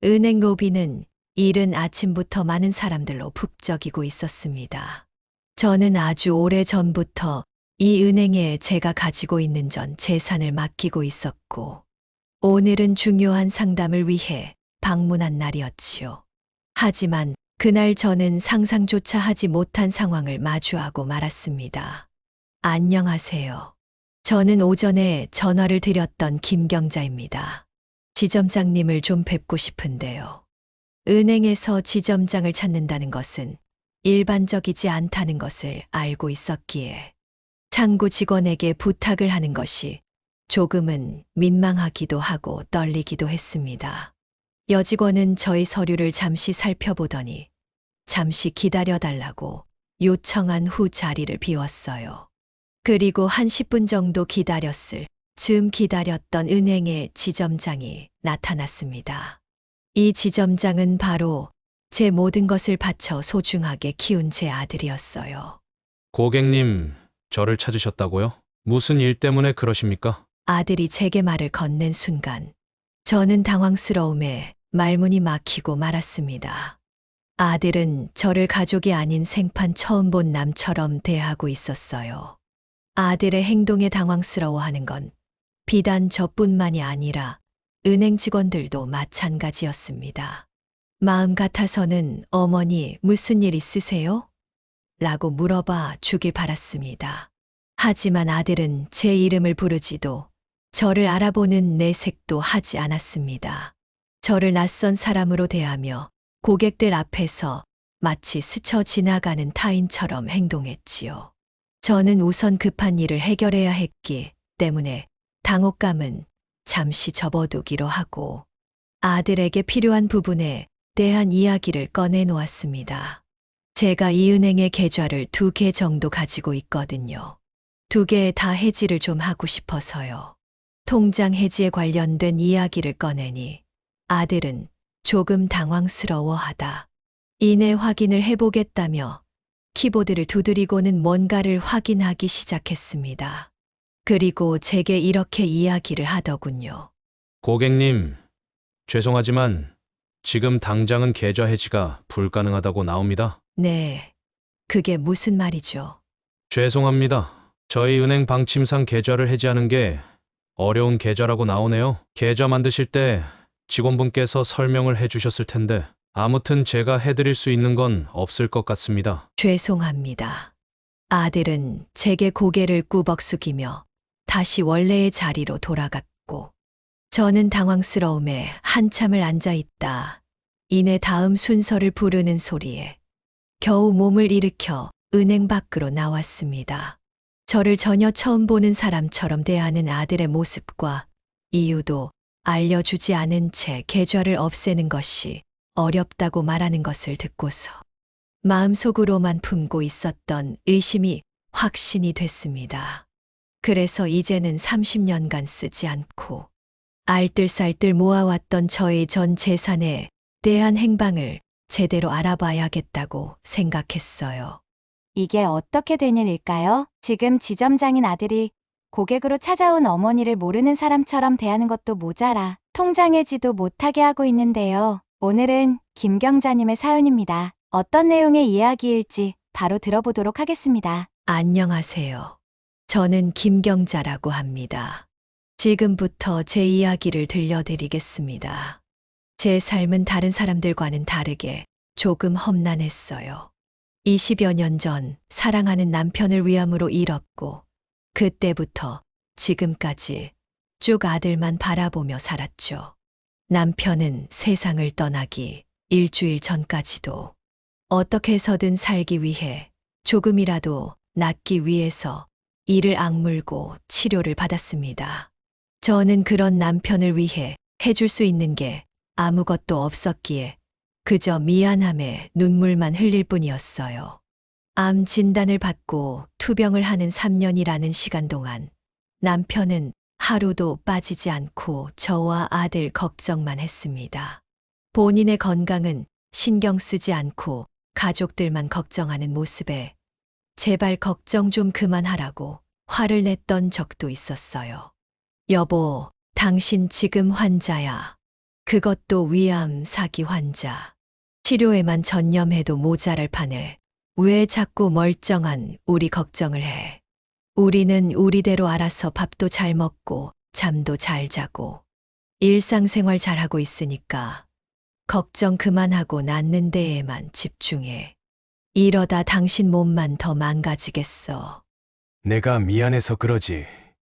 은행 로비는 이른 아침부터 많은 사람들로 북적이고 있었습니다. 저는 아주 오래 전부터 이 은행에 제가 가지고 있는 전 재산을 맡기고 있었고, 오늘은 중요한 상담을 위해 방문한 날이었지요. 하지만 그날 저는 상상조차 하지 못한 상황을 마주하고 말았습니다. 안녕하세요. 저는 오전에 전화를 드렸던 김경자입니다. 지점장님을 좀 뵙고 싶은데요. 은행에서 지점장을 찾는다는 것은 일반적이지 않다는 것을 알고 있었기에 창구 직원에게 부탁을 하는 것이 조금은 민망하기도 하고 떨리기도 했습니다. 여직원은 저희 서류를 잠시 살펴보더니 잠시 기다려달라고 요청한 후 자리를 비웠어요. 그리고 한 10분 정도 기다렸을 즈음 기다렸던 은행의 지점장이 나타났습니다. 이 지점장은 바로 제 모든 것을 바쳐 소중하게 키운 제 아들이었어요. 고객님, 저를 찾으셨다고요? 무슨 일 때문에 그러십니까? 아들이 제게 말을 건넨 순간 저는 당황스러움에 말문이 막히고 말았습니다. 아들은 저를 가족이 아닌 생판 처음 본 남처럼 대하고 있었어요. 아들의 행동에 당황스러워하는 건 비단 저뿐만이 아니라 은행 직원들도 마찬가지였습니다. 마음 같아서는 어머니 무슨 일 있으세요? 라고 물어봐 주길 바랐습니다. 하지만 아들은 제 이름을 부르지도 저를 알아보는 내색도 하지 않았습니다. 저를 낯선 사람으로 대하며 고객들 앞에서 마치 스쳐 지나가는 타인처럼 행동했지요. 저는 우선 급한 일을 해결해야 했기 때문에 당혹감은 잠시 접어두기로 하고 아들에게 필요한 부분에 대한 이야기를 꺼내 놓았습니다. 제가 이 은행의 계좌를 2개 정도 가지고 있거든요. 2개 다 해지를 좀 하고 싶어서요. 통장 해지에 관련된 이야기를 꺼내니 아들은 조금 당황스러워하다. 이내 확인을 해보겠다며 키보드를 두드리고는 뭔가를 확인하기 시작했습니다. 그리고 제게 이렇게 이야기를 하더군요. 고객님, 죄송하지만 지금 당장은 계좌 해지가 불가능하다고 나옵니다. 네, 그게 무슨 말이죠? 죄송합니다. 저희 은행 방침상 계좌를 해지하는 게 어려운 계좌라고 나오네요. 계좌 만드실 때 직원분께서 설명을 해주셨을 텐데 아무튼 제가 해드릴 수 있는 건 없을 것 같습니다. 죄송합니다. 아들은 제게 고개를 꾸벅 숙이며 다시 원래의 자리로 돌아갔고, 저는 당황스러움에 한참을 앉아 있다. 이내 다음 순서를 부르는 소리에 겨우 몸을 일으켜 은행 밖으로 나왔습니다. 저를 전혀 처음 보는 사람처럼 대하는 아들의 모습과 이유도 알려주지 않은 채 계좌를 없애는 것이 어렵다고 말하는 것을 듣고서 마음속으로만 품고 있었던 의심이 확신이 됐습니다. 그래서 이제는 30년간 쓰지 않고 알뜰살뜰 모아왔던 저의 전 재산에 대한 행방을 제대로 알아봐야겠다고 생각했어요. 이게 어떻게 된 일일까요? 지금 지점장인 아들이 고객으로 찾아온 어머니를 모르는 사람처럼 대하는 것도 모자라 통장 해지도 못하게 하고 있는데요. 오늘은 김경자님의 사연입니다. 어떤 내용의 이야기일지 바로 들어보도록 하겠습니다. 안녕하세요. 저는 김경자라고 합니다. 지금부터 제 이야기를 들려드리겠습니다. 제 삶은 다른 사람들과는 다르게 조금 험난했어요. 20여 년 전 사랑하는 남편을 위암으로 잃었고, 그때부터 지금까지 쭉 아들만 바라보며 살았죠. 남편은 세상을 떠나기 일주일 전까지도 어떻게 해서든 살기 위해 조금이라도 낫기 위해서 이를 악물고 치료를 받았습니다. 저는 그런 남편을 위해 해줄 수 있는 게 아무것도 없었기에 그저 미안함에 눈물만 흘릴 뿐이었어요. 암 진단을 받고 투병을 하는 3년이라는 시간 동안 남편은 하루도 빠지지 않고 저와 아들 걱정만 했습니다. 본인의 건강은 신경 쓰지 않고 가족들만 걱정하는 모습에 제발 걱정 좀 그만하라고 화를 냈던 적도 있었어요. 여보, 당신 지금 환자야. 그것도 위암 사기 환자. 치료에만 전념해도 모자랄 판에 왜 자꾸 멀쩡한 우리 걱정을 해. 우리는 우리대로 알아서 밥도 잘 먹고 잠도 잘 자고 일상생활 잘하고 있으니까 걱정 그만하고 낫는 데에만 집중해. 이러다 당신 몸만 더 망가지겠어. 내가 미안해서 그러지.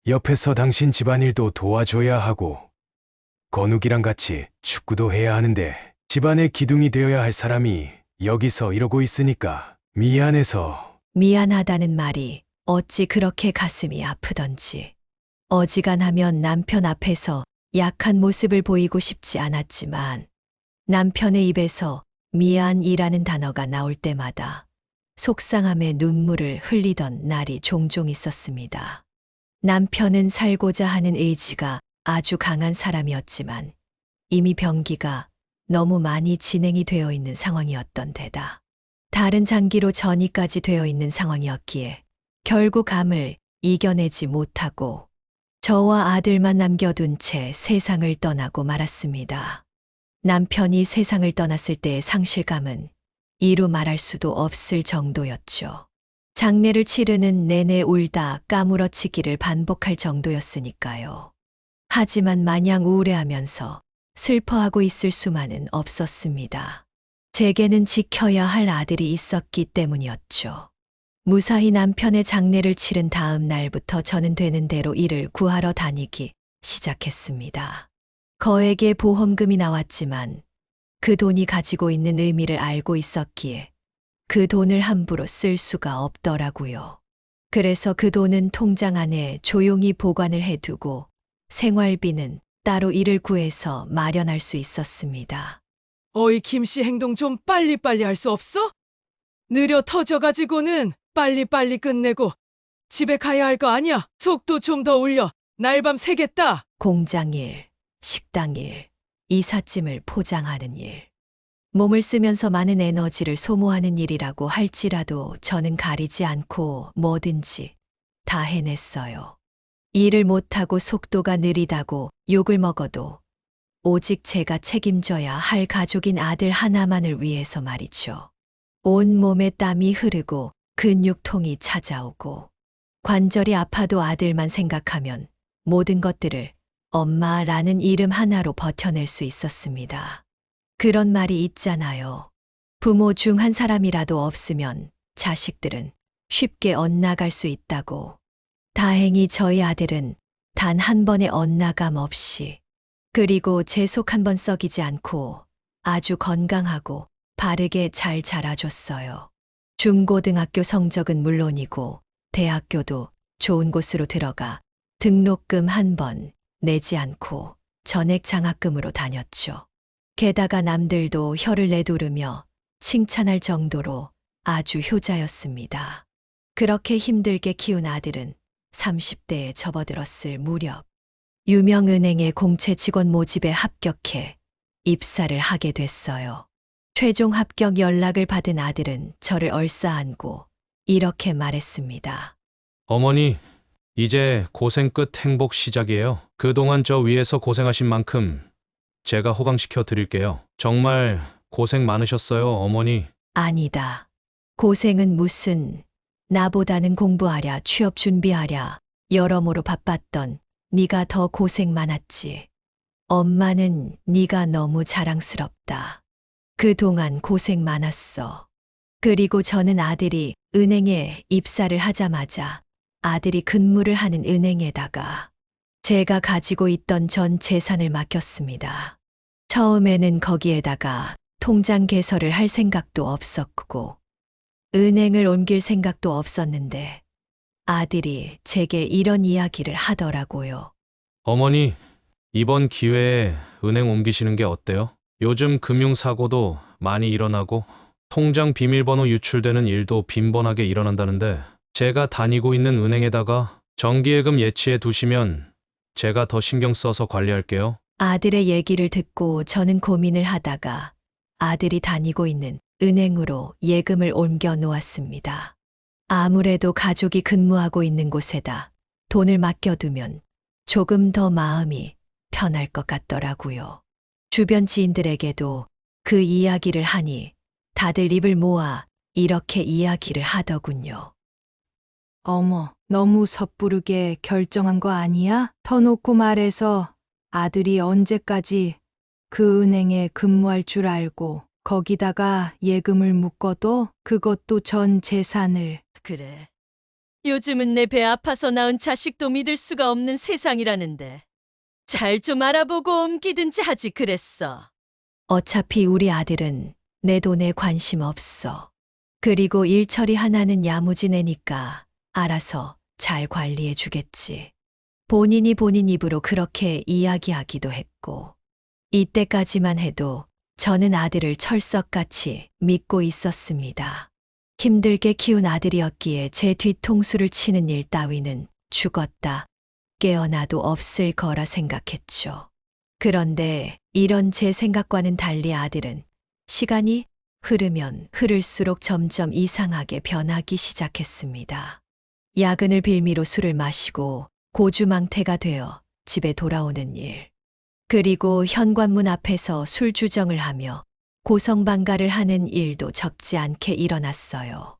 옆에서 당신 집안일도 도와줘야 하고, 건욱이랑 같이 축구도 해야 하는데, 집안의 기둥이 되어야 할 사람이 여기서 이러고 있으니까 미안해서. 미안하다는 말이 어찌 그렇게 가슴이 아프던지. 어지간하면 남편 앞에서 약한 모습을 보이고 싶지 않았지만 남편의 입에서 미안이라는 단어가 나올 때마다 속상함에 눈물을 흘리던 날이 종종 있었습니다. 남편은 살고자 하는 의지가 아주 강한 사람이었지만 이미 병기가 너무 많이 진행이 되어 있는 상황이었던 데다 다른 장기로 전이까지 되어 있는 상황이었기에 결국 암을 이겨내지 못하고 저와 아들만 남겨둔 채 세상을 떠나고 말았습니다. 남편이 세상을 떠났을 때의 상실감은 이루 말할 수도 없을 정도였죠. 장례를 치르는 내내 울다 까무러치기를 반복할 정도였으니까요. 하지만 마냥 우울해하면서 슬퍼하고 있을 수만은 없었습니다. 제게는 지켜야 할 아들이 있었기 때문이었죠. 무사히 남편의 장례를 치른 다음 날부터 저는 되는 대로 일을 구하러 다니기 시작했습니다. 거액의 보험금이 나왔지만 그 돈이 가지고 있는 의미를 알고 있었기에 그 돈을 함부로 쓸 수가 없더라고요. 그래서 그 돈은 통장 안에 조용히 보관을 해두고 생활비는 따로 일을 구해서 마련할 수 있었습니다. 어이 김씨 행동 좀 빨리빨리 할 수 없어? 느려 터져가지고는 빨리빨리 끝내고 집에 가야 할 거 아니야? 속도 좀 더 올려. 날밤 새겠다. 공장일, 식당일, 이삿짐을 포장하는 일. 몸을 쓰면서 많은 에너지를 소모하는 일이라고 할지라도 저는 가리지 않고 뭐든지 다 해냈어요. 일을 못하고 속도가 느리다고 욕을 먹어도 오직 제가 책임져야 할 가족인 아들 하나만을 위해서 말이죠. 온 몸에 땀이 흐르고 근육통이 찾아오고 관절이 아파도 아들만 생각하면 모든 것들을 엄마라는 이름 하나로 버텨낼 수 있었습니다. 그런 말이 있잖아요. 부모 중 한 사람이라도 없으면 자식들은 쉽게 엇나갈 수 있다고. 다행히 저희 아들은 단 한 번의 엇나감 없이 그리고 제 속 한 번 썩이지 않고 아주 건강하고 바르게 잘 자라줬어요. 중고등학교 성적은 물론이고 대학교도 좋은 곳으로 들어가 등록금 한 번 내지 않고 전액 장학금으로 다녔죠. 게다가 남들도 혀를 내두르며 칭찬할 정도로 아주 효자였습니다. 그렇게 힘들게 키운 아들은 30대에 접어들었을 무렵 유명은행의 공채 직원 모집에 합격해 입사를 하게 됐어요. 최종 합격 연락을 받은 아들은 저를 얼싸안고 이렇게 말했습니다. 어머니, 이제 고생 끝 행복 시작이에요. 그동안 저 위에서 고생하신 만큼 제가 호강시켜 드릴게요. 정말 고생 많으셨어요, 어머니. 아니다. 고생은 무슨, 나보다는 공부하랴, 취업 준비하랴, 여러모로 바빴던 네가 더 고생 많았지. 엄마는 네가 너무 자랑스럽다. 그동안 고생 많았어. 그리고 저는 아들이 은행에 입사를 하자마자 아들이 근무를 하는 은행에다가 제가 가지고 있던 전 재산을 맡겼습니다. 처음에는 거기에다가 통장 개설을 할 생각도 없었고 은행을 옮길 생각도 없었는데 아들이 제게 이런 이야기를 하더라고요. 어머니, 이번 기회에 은행 옮기시는 게 어때요? 요즘 금융사고도 많이 일어나고 통장 비밀번호 유출되는 일도 빈번하게 일어난다는데 제가 다니고 있는 은행에다가 정기예금 예치해 두시면 제가 더 신경 써서 관리할게요. 아들의 얘기를 듣고 저는 고민을 하다가 아들이 다니고 있는 은행으로 예금을 옮겨 놓았습니다. 아무래도 가족이 근무하고 있는 곳에다 돈을 맡겨두면 조금 더 마음이 편할 것 같더라고요. 주변 지인들에게도 그 이야기를 하니 다들 입을 모아 이렇게 이야기를 하더군요. 어머, 너무 섣부르게 결정한 거 아니야? 터놓고 말해서 아들이 언제까지 그 은행에 근무할 줄 알고 거기다가 예금을 묶어도 그것도 전 재산을. 그래. 요즘은 내 배 아파서 낳은 자식도 믿을 수가 없는 세상이라는데. 잘 좀 알아보고 옮기든지 하지 그랬어. 어차피 우리 아들은 내 돈에 관심 없어. 그리고 일 처리 하나는 야무지내니까 알아서 잘 관리해 주겠지. 본인이 본인 입으로 그렇게 이야기하기도 했고, 이때까지만 해도 저는 아들을 철석같이 믿고 있었습니다. 힘들게 키운 아들이었기에 제 뒤통수를 치는 일 따위는 죽었다 깨어나도 없을 거라 생각했죠. 그런데 이런 제 생각과는 달리 아들은 시간이 흐르면 흐를수록 점점 이상하게 변하기 시작했습니다. 야근을 빌미로 술을 마시고 고주망태가 되어 집에 돌아오는 일. 그리고 현관문 앞에서 술 주정을 하며 고성방가를 하는 일도 적지 않게 일어났어요.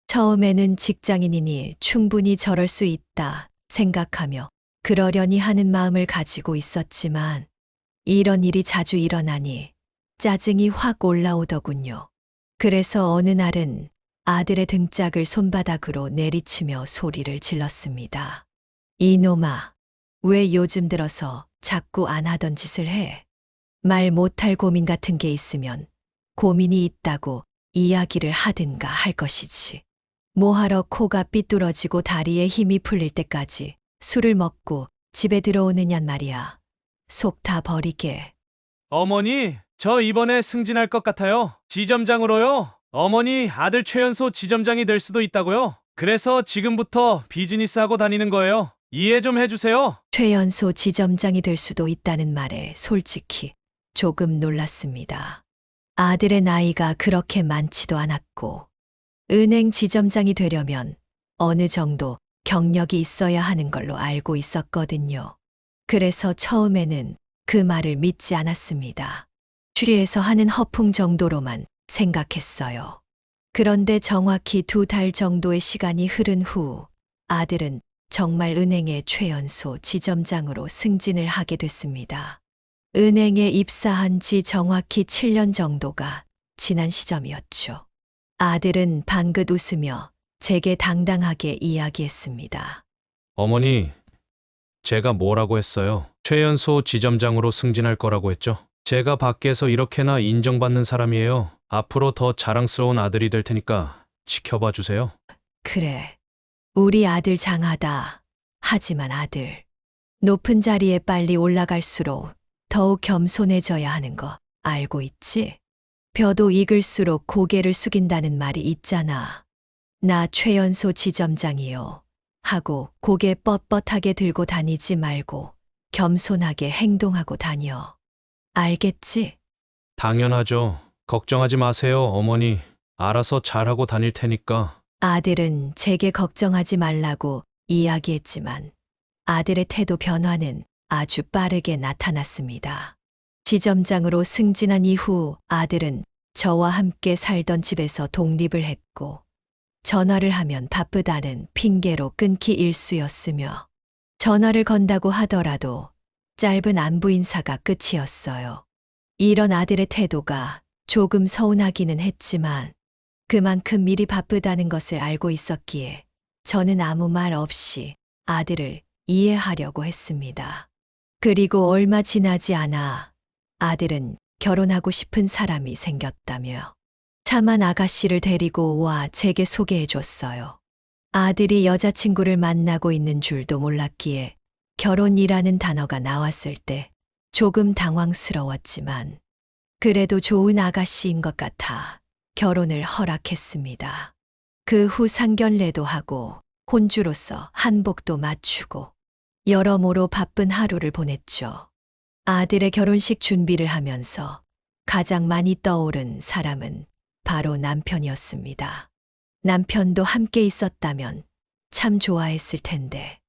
처음에는 직장인이니 충분히 저럴 수 있다 생각하며 그러려니 하는 마음을 가지고 있었지만 이런 일이 자주 일어나니 짜증이 확 올라오더군요. 그래서 어느 날은 아들의 등짝을 손바닥으로 내리치며 소리를 질렀습니다. 이놈아, 왜 요즘 들어서 자꾸 안 하던 짓을 해? 말 못할 고민 같은 게 있으면 고민이 있다고 이야기를 하든가 할 것이지. 뭐하러 코가 삐뚤어지고 다리에 힘이 풀릴 때까지 술을 먹고 집에 들어오느냔 말이야. 속 다 버리게. 어머니, 저 이번에 승진할 것 같아요. 지점장으로요. 어머니, 아들 최연소 지점장이 될 수도 있다고요. 그래서 지금부터 비즈니스 하고 다니는 거예요. 이해 좀 해주세요. 최연소 지점장이 될 수도 있다는 말에 솔직히 조금 놀랐습니다. 아들의 나이가 그렇게 많지도 않았고, 은행 지점장이 되려면 어느 정도 경력이 있어야 하는 걸로 알고 있었거든요. 그래서 처음에는 그 말을 믿지 않았습니다. 주위에서 하는 허풍 정도로만 생각했어요. 그런데 정확히 2달 정도의 시간이 흐른 후 아들은 정말 은행의 최연소 지점장으로 승진을 하게 됐습니다. 은행에 입사한 지 정확히 7년 정도가 지난 시점이었죠. 아들은 방긋 웃으며 제게 당당하게 이야기했습니다. 어머니, 제가 뭐라고 했어요? 최연소 지점장으로 승진할 거라고 했죠? 제가 밖에서 이렇게나 인정받는 사람이에요. 앞으로 더 자랑스러운 아들이 될 테니까 지켜봐 주세요. 그래, 우리 아들 장하다. 하지만 아들, 높은 자리에 빨리 올라갈수록 더욱 겸손해져야 하는 거 알고 있지? 벼도 익을수록 고개를 숙인다는 말이 있잖아. 나 최연소 지점장이요. 하고 고개 뻣뻣하게 들고 다니지 말고 겸손하게 행동하고 다녀. 알겠지? 당연하죠. 걱정하지 마세요, 어머니. 알아서 잘하고 다닐 테니까. 아들은 제게 걱정하지 말라고 이야기했지만 아들의 태도 변화는 아주 빠르게 나타났습니다. 지점장으로 승진한 이후 아들은 저와 함께 살던 집에서 독립을 했고 전화를 하면 바쁘다는 핑계로 끊기 일쑤였으며 전화를 건다고 하더라도 짧은 안부 인사가 끝이었어요. 이런 아들의 태도가 조금 서운하기는 했지만 그만큼 일이 바쁘다는 것을 알고 있었기에 저는 아무 말 없이 아들을 이해하려고 했습니다. 그리고 얼마 지나지 않아 아들은 결혼하고 싶은 사람이 생겼다며 차만 아가씨를 데리고 와 제게 소개해줬어요. 아들이 여자친구를 만나고 있는 줄도 몰랐기에 결혼이라는 단어가 나왔을 때 조금 당황스러웠지만 그래도 좋은 아가씨인 것 같아 결혼을 허락했습니다. 그 후 상견례도 하고 혼주로서 한복도 맞추고 여러모로 바쁜 하루를 보냈죠. 아들의 결혼식 준비를 하면서 가장 많이 떠오른 사람은 바로 남편이었습니다. 남편도 함께 있었다면 참 좋아했을 텐데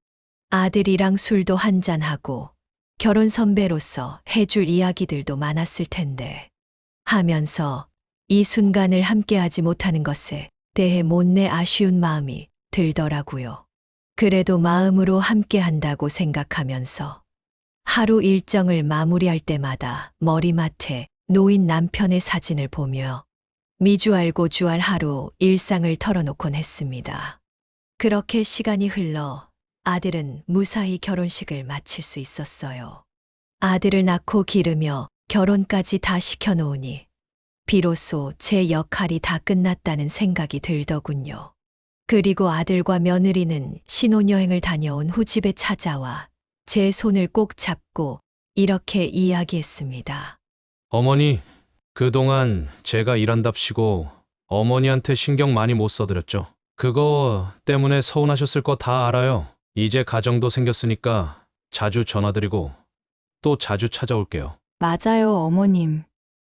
아들이랑 술도 한잔하고 결혼 선배로서 해줄 이야기들도 많았을 텐데 하면서 이 순간을 함께하지 못하는 것에 대해 못내 아쉬운 마음이 들더라고요. 그래도 마음으로 함께한다고 생각하면서 하루 일정을 마무리할 때마다 머리맡에 놓인 남편의 사진을 보며 미주알 고주알 하루 일상을 털어놓곤 했습니다. 그렇게 시간이 흘러 아들은 무사히 결혼식을 마칠 수 있었어요. 아들을 낳고 기르며 결혼까지 다 시켜놓으니 비로소 제 역할이 다 끝났다는 생각이 들더군요. 그리고 아들과 며느리는 신혼여행을 다녀온 후 집에 찾아와 제 손을 꼭 잡고 이렇게 이야기했습니다. 어머니, 그동안 제가 일한답시고 어머니한테 신경 많이 못 써드렸죠. 그거 때문에 서운하셨을 거 다 알아요. 이제 가정도 생겼으니까 자주 전화드리고 또 자주 찾아올게요. 맞아요, 어머님.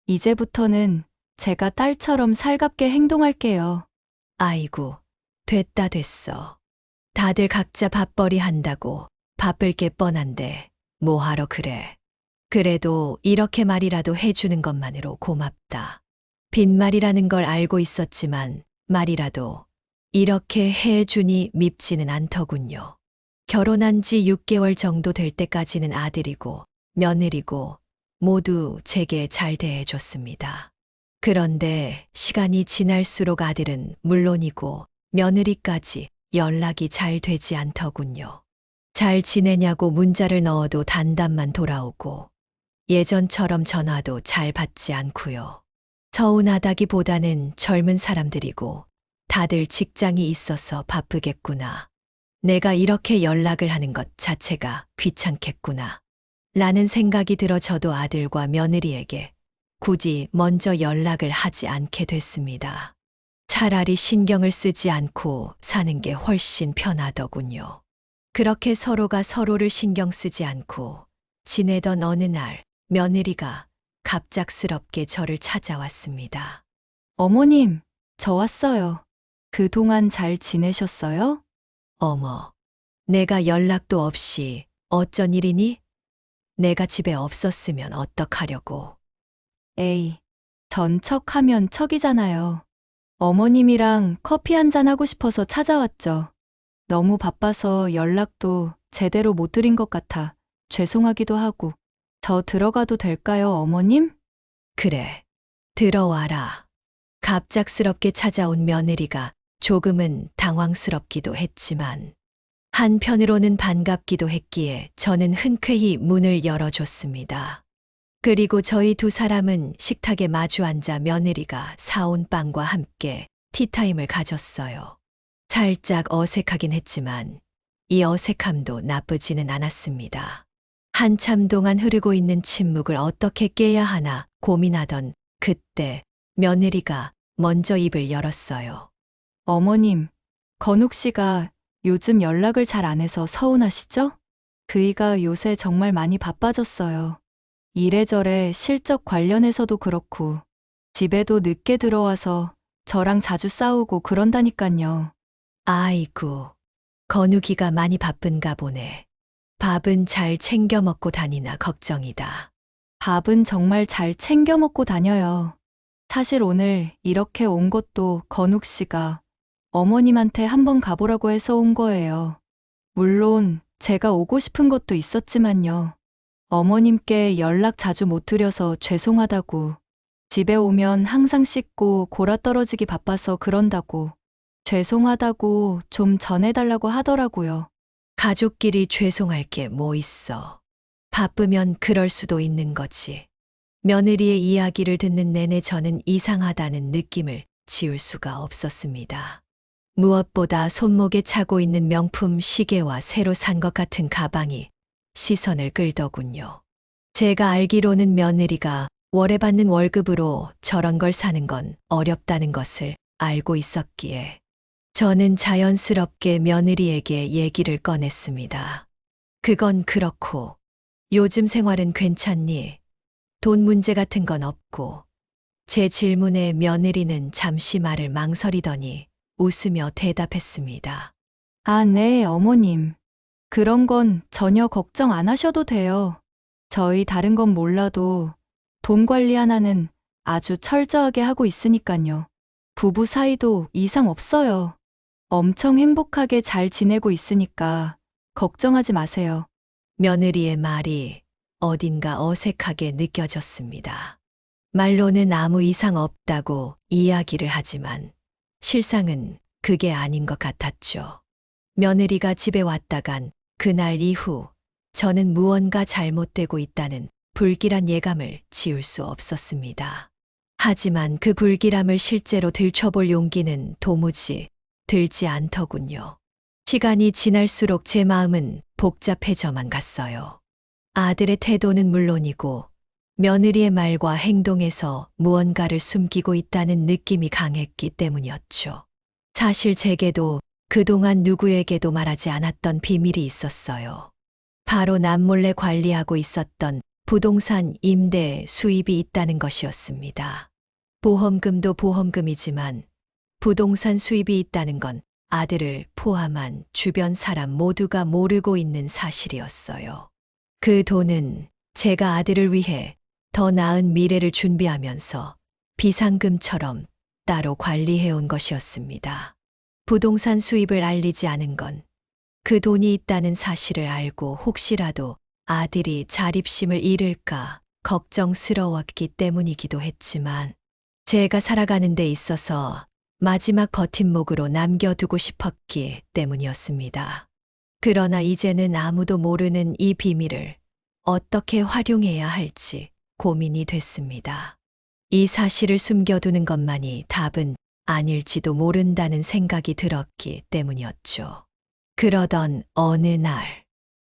이제부터는 제가 딸처럼 살갑게 행동할게요. 아이고, 됐다 됐어. 다들 각자 밥벌이 한다고 바쁠 게 뻔한데 뭐하러 그래. 그래도 이렇게 말이라도 해주는 것만으로 고맙다. 빈말이라는 걸 알고 있었지만 말이라도 이렇게 해주니 밉지는 않더군요. 결혼한 지 6개월 정도 될 때까지는 아들이고 며느리고 모두 제게 잘 대해줬습니다. 그런데 시간이 지날수록 아들은 물론이고 며느리까지 연락이 잘 되지 않더군요. 잘 지내냐고 문자를 넣어도 단답만 돌아오고 예전처럼 전화도 잘 받지 않고요. 서운하다기보다는 젊은 사람들이고 다들 직장이 있어서 바쁘겠구나. 내가 이렇게 연락을 하는 것 자체가 귀찮겠구나. 라는 생각이 들어 저도 아들과 며느리에게 굳이 먼저 연락을 하지 않게 됐습니다. 차라리 신경을 쓰지 않고 사는 게 훨씬 편하더군요. 그렇게 서로가 서로를 신경 쓰지 않고 지내던 어느 날 며느리가 갑작스럽게 저를 찾아왔습니다. 어머님, 저 왔어요. 그동안 잘 지내셨어요? 어머, 내가 연락도 없이 어쩐 일이니? 내가 집에 없었으면 어떡하려고. 에이, 전 척하면 척이잖아요. 어머님이랑 커피 한잔 하고 싶어서 찾아왔죠. 너무 바빠서 연락도 제대로 못 드린 것 같아 죄송하기도 하고. 저 들어가도 될까요, 어머님? 그래, 들어와라. 갑작스럽게 찾아온 며느리가 조금은 당황스럽기도 했지만 한편으로는 반갑기도 했기에 저는 흔쾌히 문을 열어줬습니다. 그리고 저희 두 사람은 식탁에 마주 앉아 며느리가 사온 빵과 함께 티타임을 가졌어요. 살짝 어색하긴 했지만 이 어색함도 나쁘지는 않았습니다. 한참 동안 흐르고 있는 침묵을 어떻게 깨야 하나 고민하던 그때 며느리가 먼저 입을 열었어요. 어머님, 건욱 씨가 요즘 연락을 잘 안 해서 서운하시죠? 그이가 요새 정말 많이 바빠졌어요. 이래저래 실적 관련해서도 그렇고 집에도 늦게 들어와서 저랑 자주 싸우고 그런다니깐요. 아이고, 건욱이가 많이 바쁜가 보네. 밥은 잘 챙겨 먹고 다니나 걱정이다. 밥은 정말 잘 챙겨 먹고 다녀요. 사실 오늘 이렇게 온 것도 건욱 씨가 어머님한테 한번 가보라고 해서 온 거예요. 물론 제가 오고 싶은 것도 있었지만요. 어머님께 연락 자주 못 드려서 죄송하다고, 집에 오면 항상 씻고 골아 떨어지기 바빠서 그런다고, 죄송하다고 좀 전해달라고 하더라고요. 가족끼리 죄송할 게 뭐 있어. 바쁘면 그럴 수도 있는 거지. 며느리의 이야기를 듣는 내내 저는 이상하다는 느낌을 지울 수가 없었습니다. 무엇보다 손목에 차고 있는 명품 시계와 새로 산 것 같은 가방이 시선을 끌더군요. 제가 알기로는 며느리가 월에 받는 월급으로 저런 걸 사는 건 어렵다는 것을 알고 있었기에 저는 자연스럽게 며느리에게 얘기를 꺼냈습니다. 그건 그렇고 요즘 생활은 괜찮니? 돈 문제 같은 건 없고. 제 질문에 며느리는 잠시 말을 망설이더니 웃으며 대답했습니다. 아, 네, 어머님. 그런 건 전혀 걱정 안 하셔도 돼요. 저희 다른 건 몰라도 돈 관리 하나는 아주 철저하게 하고 있으니까요. 부부 사이도 이상 없어요. 엄청 행복하게 잘 지내고 있으니까 걱정하지 마세요. 며느리의 말이 어딘가 어색하게 느껴졌습니다. 말로는 아무 이상 없다고 이야기를 하지만 실상은 그게 아닌 것 같았죠. 며느리가 집에 왔다간 그날 이후 저는 무언가 잘못되고 있다는 불길한 예감을 지울 수 없었습니다. 하지만 그 불길함을 실제로 들춰볼 용기는 도무지 들지 않더군요. 시간이 지날수록 제 마음은 복잡해져만 갔어요. 아들의 태도는 물론이고 며느리의 말과 행동에서 무언가를 숨기고 있다는 느낌이 강했기 때문이었죠. 사실 제게도 그동안 누구에게도 말하지 않았던 비밀이 있었어요. 바로 남몰래 관리하고 있었던 부동산 임대 수입이 있다는 것이었습니다. 보험금도 보험금이지만 부동산 수입이 있다는 건 아들을 포함한 주변 사람 모두가 모르고 있는 사실이었어요. 그 돈은 제가 아들을 위해 더 나은 미래를 준비하면서 비상금처럼 따로 관리해온 것이었습니다. 부동산 수입을 알리지 않은 건 그 돈이 있다는 사실을 알고 혹시라도 아들이 자립심을 잃을까 걱정스러웠기 때문이기도 했지만 제가 살아가는 데 있어서 마지막 버팀목으로 남겨두고 싶었기 때문이었습니다. 그러나 이제는 아무도 모르는 이 비밀을 어떻게 활용해야 할지 고민이 됐습니다. 이 사실을 숨겨두는 것만이 답은 아닐지도 모른다는 생각이 들었기 때문이었죠. 그러던 어느 날,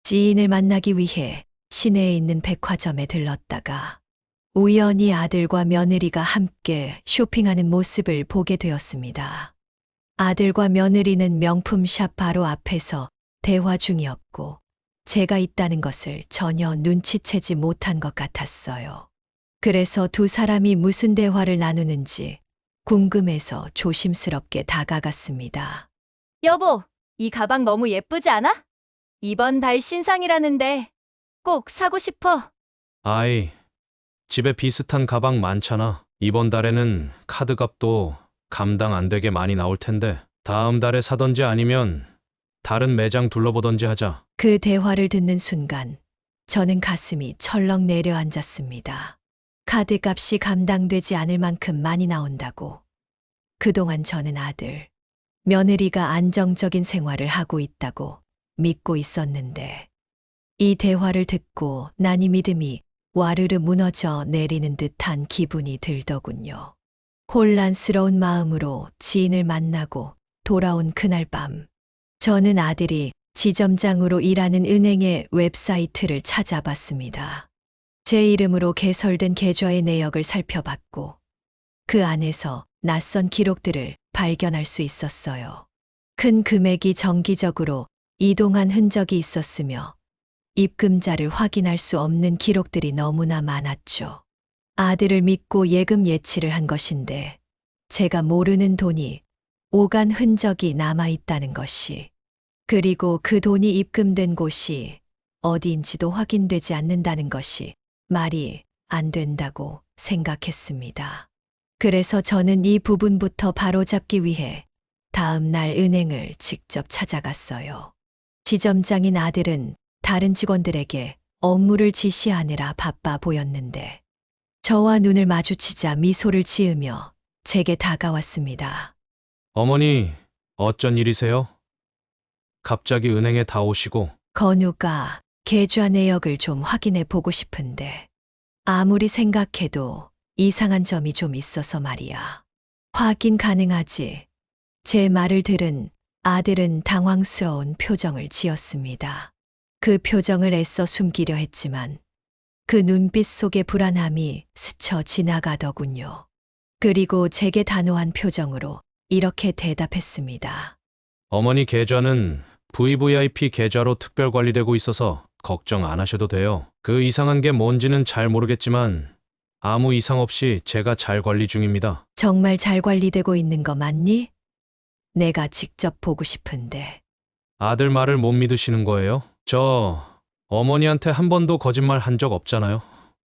지인을 만나기 위해 시내에 있는 백화점에 들렀다가 우연히 아들과 며느리가 함께 쇼핑하는 모습을 보게 되었습니다. 아들과 며느리는 명품샵 바로 앞에서 대화 중이었고 제가 있다는 것을 전혀 눈치채지 못한 것 같았어요. 그래서 두 사람이 무슨 대화를 나누는지 궁금해서 조심스럽게 다가갔습니다. 여보, 이 가방 너무 예쁘지 않아? 이번 달 신상이라는데 꼭 사고 싶어. 아이, 집에 비슷한 가방 많잖아. 이번 달에는 카드값도 감당 안 되게 많이 나올 텐데 다음 달에 사던지 아니면 다른 매장 둘러보던지 하자. 그 대화를 듣는 순간 저는 가슴이 철렁 내려앉았습니다. 카드값이 감당되지 않을 만큼 많이 나온다고. 그동안 저는 아들, 며느리가 안정적인 생활을 하고 있다고 믿고 있었는데 이 대화를 듣고 난 이 믿음이 와르르 무너져 내리는 듯한 기분이 들더군요. 혼란스러운 마음으로 지인을 만나고 돌아온 그날 밤, 저는 아들이 지점장으로 일하는 은행의 웹사이트를 찾아봤습니다. 제 이름으로 개설된 계좌의 내역을 살펴봤고 그 안에서 낯선 기록들을 발견할 수 있었어요. 큰 금액이 정기적으로 이동한 흔적이 있었으며 입금자를 확인할 수 없는 기록들이 너무나 많았죠. 아들을 믿고 예금 예치를 한 것인데 제가 모르는 돈이 오간 흔적이 남아있다는 것이, 그리고 그 돈이 입금된 곳이 어디인지도 확인되지 않는다는 것이 말이 안 된다고 생각했습니다. 그래서 저는 이 부분부터 바로잡기 위해 다음 날 은행을 직접 찾아갔어요. 지점장인 아들은 다른 직원들에게 업무를 지시하느라 바빠 보였는데 저와 눈을 마주치자 미소를 지으며 제게 다가왔습니다. 어머니, 어쩐 일이세요? 갑자기 은행에 다 오시고. 건우가 계좌 내역을 좀 확인해 보고 싶은데 아무리 생각해도 이상한 점이 좀 있어서 말이야. 확인 가능하지? 제 말을 들은 아들은 당황스러운 표정을 지었습니다. 그 표정을 애써 숨기려 했지만 그 눈빛 속의 불안함이 스쳐 지나가더군요. 그리고 제게 단호한 표정으로 이렇게 대답했습니다. 어머니 계좌는 VVIP 계좌로 특별 관리되고 있어서 걱정 안 하셔도 돼요. 그 이상한 게 뭔지는 잘 모르겠지만 아무 이상 없이 제가 잘 관리 중입니다. 정말 잘 관리되고 있는 거 맞니? 내가 직접 보고 싶은데. 아들 말을 못 믿으시는 거예요? 저 어머니한테 한 번도 거짓말 한 적 없잖아요.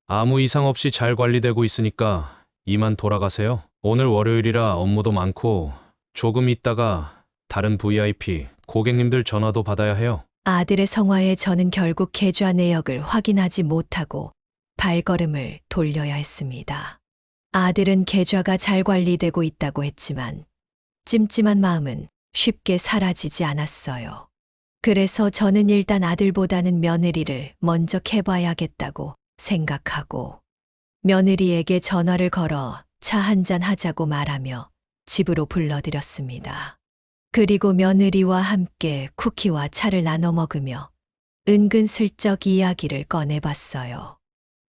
아무 이상 없이 잘 관리되고 있으니까 이만 돌아가세요. 오늘 월요일이라 업무도 많고 조금 있다가 다른 VIP 고객님들 전화도 받아야 해요. 아들의 성화에 저는 결국 계좌 내역을 확인하지 못하고 발걸음을 돌려야 했습니다. 아들은 계좌가 잘 관리되고 있다고 했지만 찜찜한 마음은 쉽게 사라지지 않았어요. 그래서 저는 일단 아들보다는 며느리를 먼저 캐봐야겠다고 생각하고 며느리에게 전화를 걸어 차 한잔 하자고 말하며 집으로 불러들였습니다. 그리고 며느리와 함께 쿠키와 차를 나눠 먹으며 은근슬쩍 이야기를 꺼내봤어요.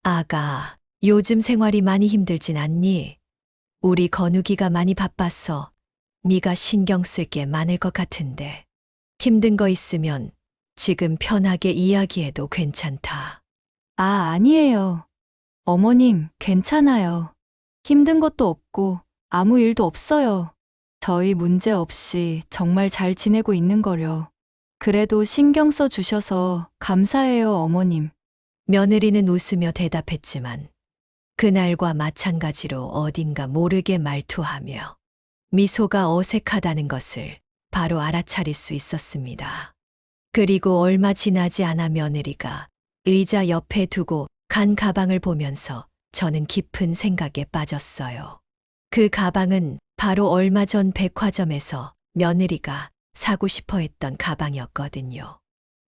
아가, 요즘 생활이 많이 힘들진 않니? 우리 건욱이가 많이 바빠서 네가 신경 쓸 게 많을 것 같은데 힘든 거 있으면 지금 편하게 이야기해도 괜찮다. 아, 아니에요. 어머님, 괜찮아요. 힘든 것도 없고 아무 일도 없어요. 저희 문제 없이 정말 잘 지내고 있는 거려. 그래도 신경 써 주셔서 감사해요, 어머님. 며느리는 웃으며 대답했지만 그날과 마찬가지로 어딘가 모르게 말투하며 미소가 어색하다는 것을 바로 알아차릴 수 있었습니다. 그리고 얼마 지나지 않아 며느리가 의자 옆에 두고 간 가방을 보면서 저는 깊은 생각에 빠졌어요. 그 가방은 바로 얼마 전 백화점에서 며느리가 사고 싶어 했던 가방이었거든요.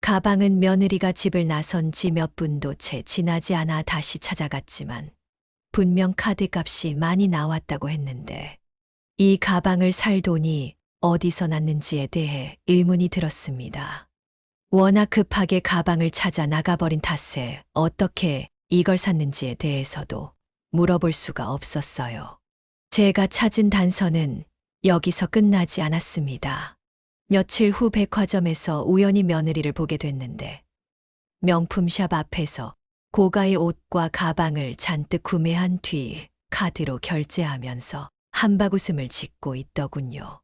가방은 며느리가 집을 나선 지 몇 분도 채 지나지 않아 다시 찾아갔지만 분명 카드값이 많이 나왔다고 했는데 이 가방을 살 돈이 어디서 났는지에 대해 의문이 들었습니다. 워낙 급하게 가방을 찾아 나가버린 탓에 어떻게 이걸 샀는지에 대해서도 물어볼 수가 없었어요. 제가 찾은 단서는 여기서 끝나지 않았습니다. 며칠 후 백화점에서 우연히 며느리를 보게 됐는데 명품샵 앞에서 고가의 옷과 가방을 잔뜩 구매한 뒤 카드로 결제하면서 한바구음을 짓고 있더군요.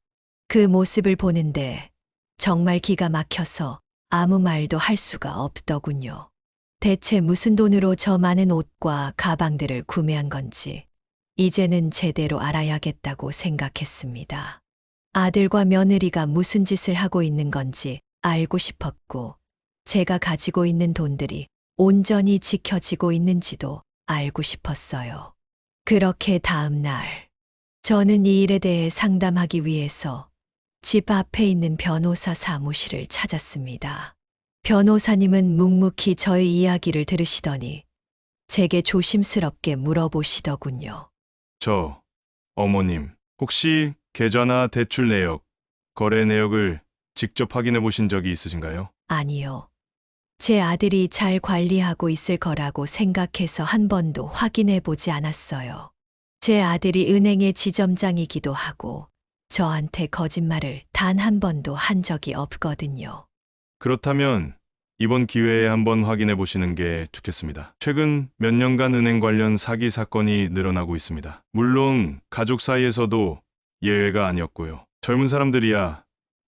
그 모습을 보는데 정말 기가 막혀서 아무 말도 할 수가 없더군요. 대체 무슨 돈으로 저 많은 옷과 가방들을 구매한 건지 이제는 제대로 알아야겠다고 생각했습니다. 아들과 며느리가 무슨 짓을 하고 있는 건지 알고 싶었고 제가 가지고 있는 돈들이 온전히 지켜지고 있는지도 알고 싶었어요. 그렇게 다음 날 저는 이 일에 대해 상담하기 위해서 집 앞에 있는 변호사 사무실을 찾았습니다. 변호사님은 묵묵히 저의 이야기를 들으시더니 제게 조심스럽게 물어보시더군요. 어머님, 혹시 계좌나 대출 내역, 거래 내역을 직접 확인해 보신 적이 있으신가요? 아니요. 제 아들이 잘 관리하고 있을 거라고 생각해서 한 번도 확인해 보지 않았어요. 제 아들이 은행의 지점장이기도 하고 저한테 거짓말을 단 한 번도 한 적이 없거든요. 그렇다면 이번 기회에 한번 확인해 보시는 게 좋겠습니다. 최근 몇 년간 은행 관련 사기 사건이 늘어나고 있습니다. 물론 가족 사이에서도 예외가 아니었고요. 젊은 사람들이야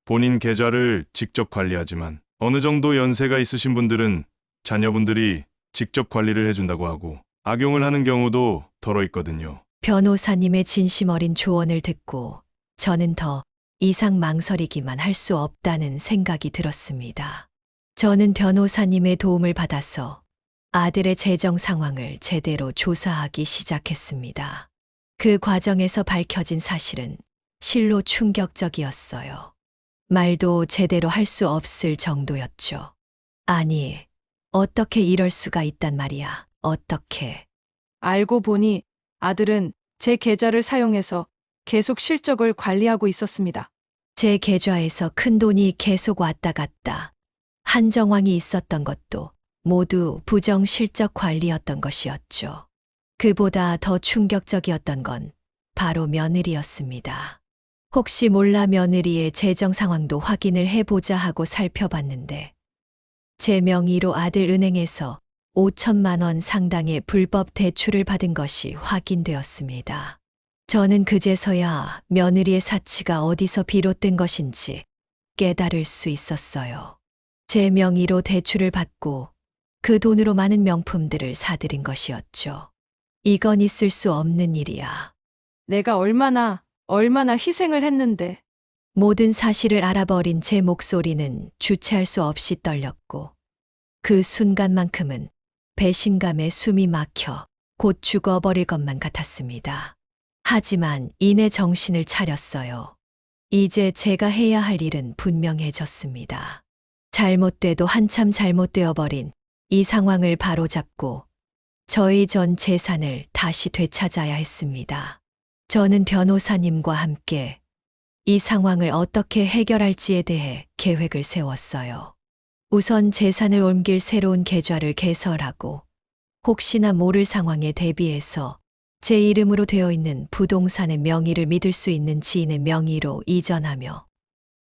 본인 계좌를 직접 관리하지만 어느 정도 연세가 있으신 분들은 자녀분들이 직접 관리를 해준다고 하고 악용을 하는 경우도 덜어 있거든요. 변호사님의 진심 어린 조언을 듣고 저는 더 이상 망설이기만 할 수 없다는 생각이 들었습니다. 저는 변호사님의 도움을 받아서 아들의 재정 상황을 제대로 조사하기 시작했습니다. 그 과정에서 밝혀진 사실은 실로 충격적이었어요. 말도 제대로 할 수 없을 정도였죠. 아니, 어떻게 이럴 수가 있단 말이야. 어떻게. 알고 보니 아들은 제 계좌를 사용해서 계속 실적을 관리하고 있었습니다. 제 계좌에서 큰 돈이 계속 왔다 갔다. 한 정황이 있었던 것도 모두 부정 실적 관리였던 것이었죠. 그보다 더 충격적이었던 건 바로 며느리였습니다. 혹시 몰라 며느리의 재정 상황도 확인을 해보자 하고 살펴봤는데 제 명의로 아들 은행에서 5천만 원 상당의 불법 대출을 받은 것이 확인되었습니다. 저는 그제서야 며느리의 사치가 어디서 비롯된 것인지 깨달을 수 있었어요. 제 명의로 대출을 받고 그 돈으로 많은 명품들을 사들인 것이었죠. 이건 있을 수 없는 일이야. 내가 얼마나 희생을 했는데. 모든 사실을 알아버린 제 목소리는 주체할 수 없이 떨렸고 그 순간만큼은 배신감에 숨이 막혀 곧 죽어버릴 것만 같았습니다. 하지만 이내 정신을 차렸어요. 이제 제가 해야 할 일은 분명해졌습니다. 잘못돼도 한참 잘못되어 버린 이 상황을 바로잡고 저의 전 재산을 다시 되찾아야 했습니다. 저는 변호사님과 함께 이 상황을 어떻게 해결할지에 대해 계획을 세웠어요. 우선 재산을 옮길 새로운 계좌를 개설하고 혹시나 모를 상황에 대비해서 제 이름으로 되어 있는 부동산의 명의를 믿을 수 있는 지인의 명의로 이전하며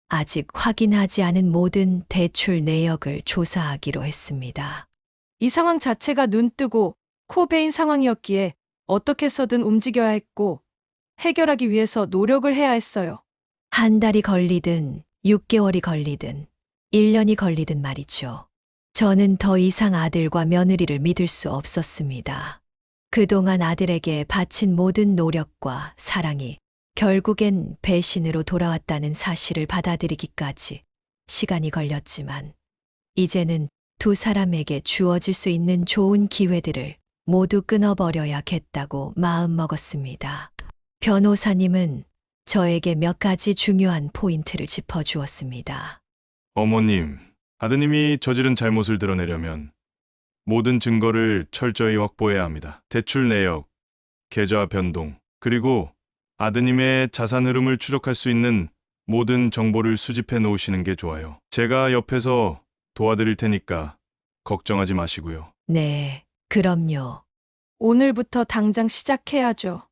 아직 확인하지 않은 모든 대출 내역을 조사하기로 했습니다. 이 상황 자체가 눈뜨고 코 베인 상황이었기에 어떻게 해서든 움직여야 했고 해결하기 위해서 노력을 해야 했어요. 한 달이 걸리든 6개월이 걸리든 1년이 걸리든 말이죠. 저는 더 이상 아들과 며느리를 믿을 수 없었습니다. 그동안 아들에게 바친 모든 노력과 사랑이 결국엔 배신으로 돌아왔다는 사실을 받아들이기까지 시간이 걸렸지만 이제는 두 사람에게 주어질 수 있는 좋은 기회들을 모두 끊어버려야겠다고 마음먹었습니다. 변호사님은 저에게 몇 가지 중요한 포인트를 짚어주었습니다. 어머님, 아드님이 저지른 잘못을 드러내려면 모든 증거를 철저히 확보해야 합니다. 대출 내역, 계좌 변동, 그리고 아드님의 자산 흐름을 추적할 수 있는 모든 정보를 수집해 놓으시는 게 좋아요. 제가 옆에서 도와드릴 테니까 걱정하지 마시고요. 네, 그럼요. 오늘부터 당장 시작해야죠.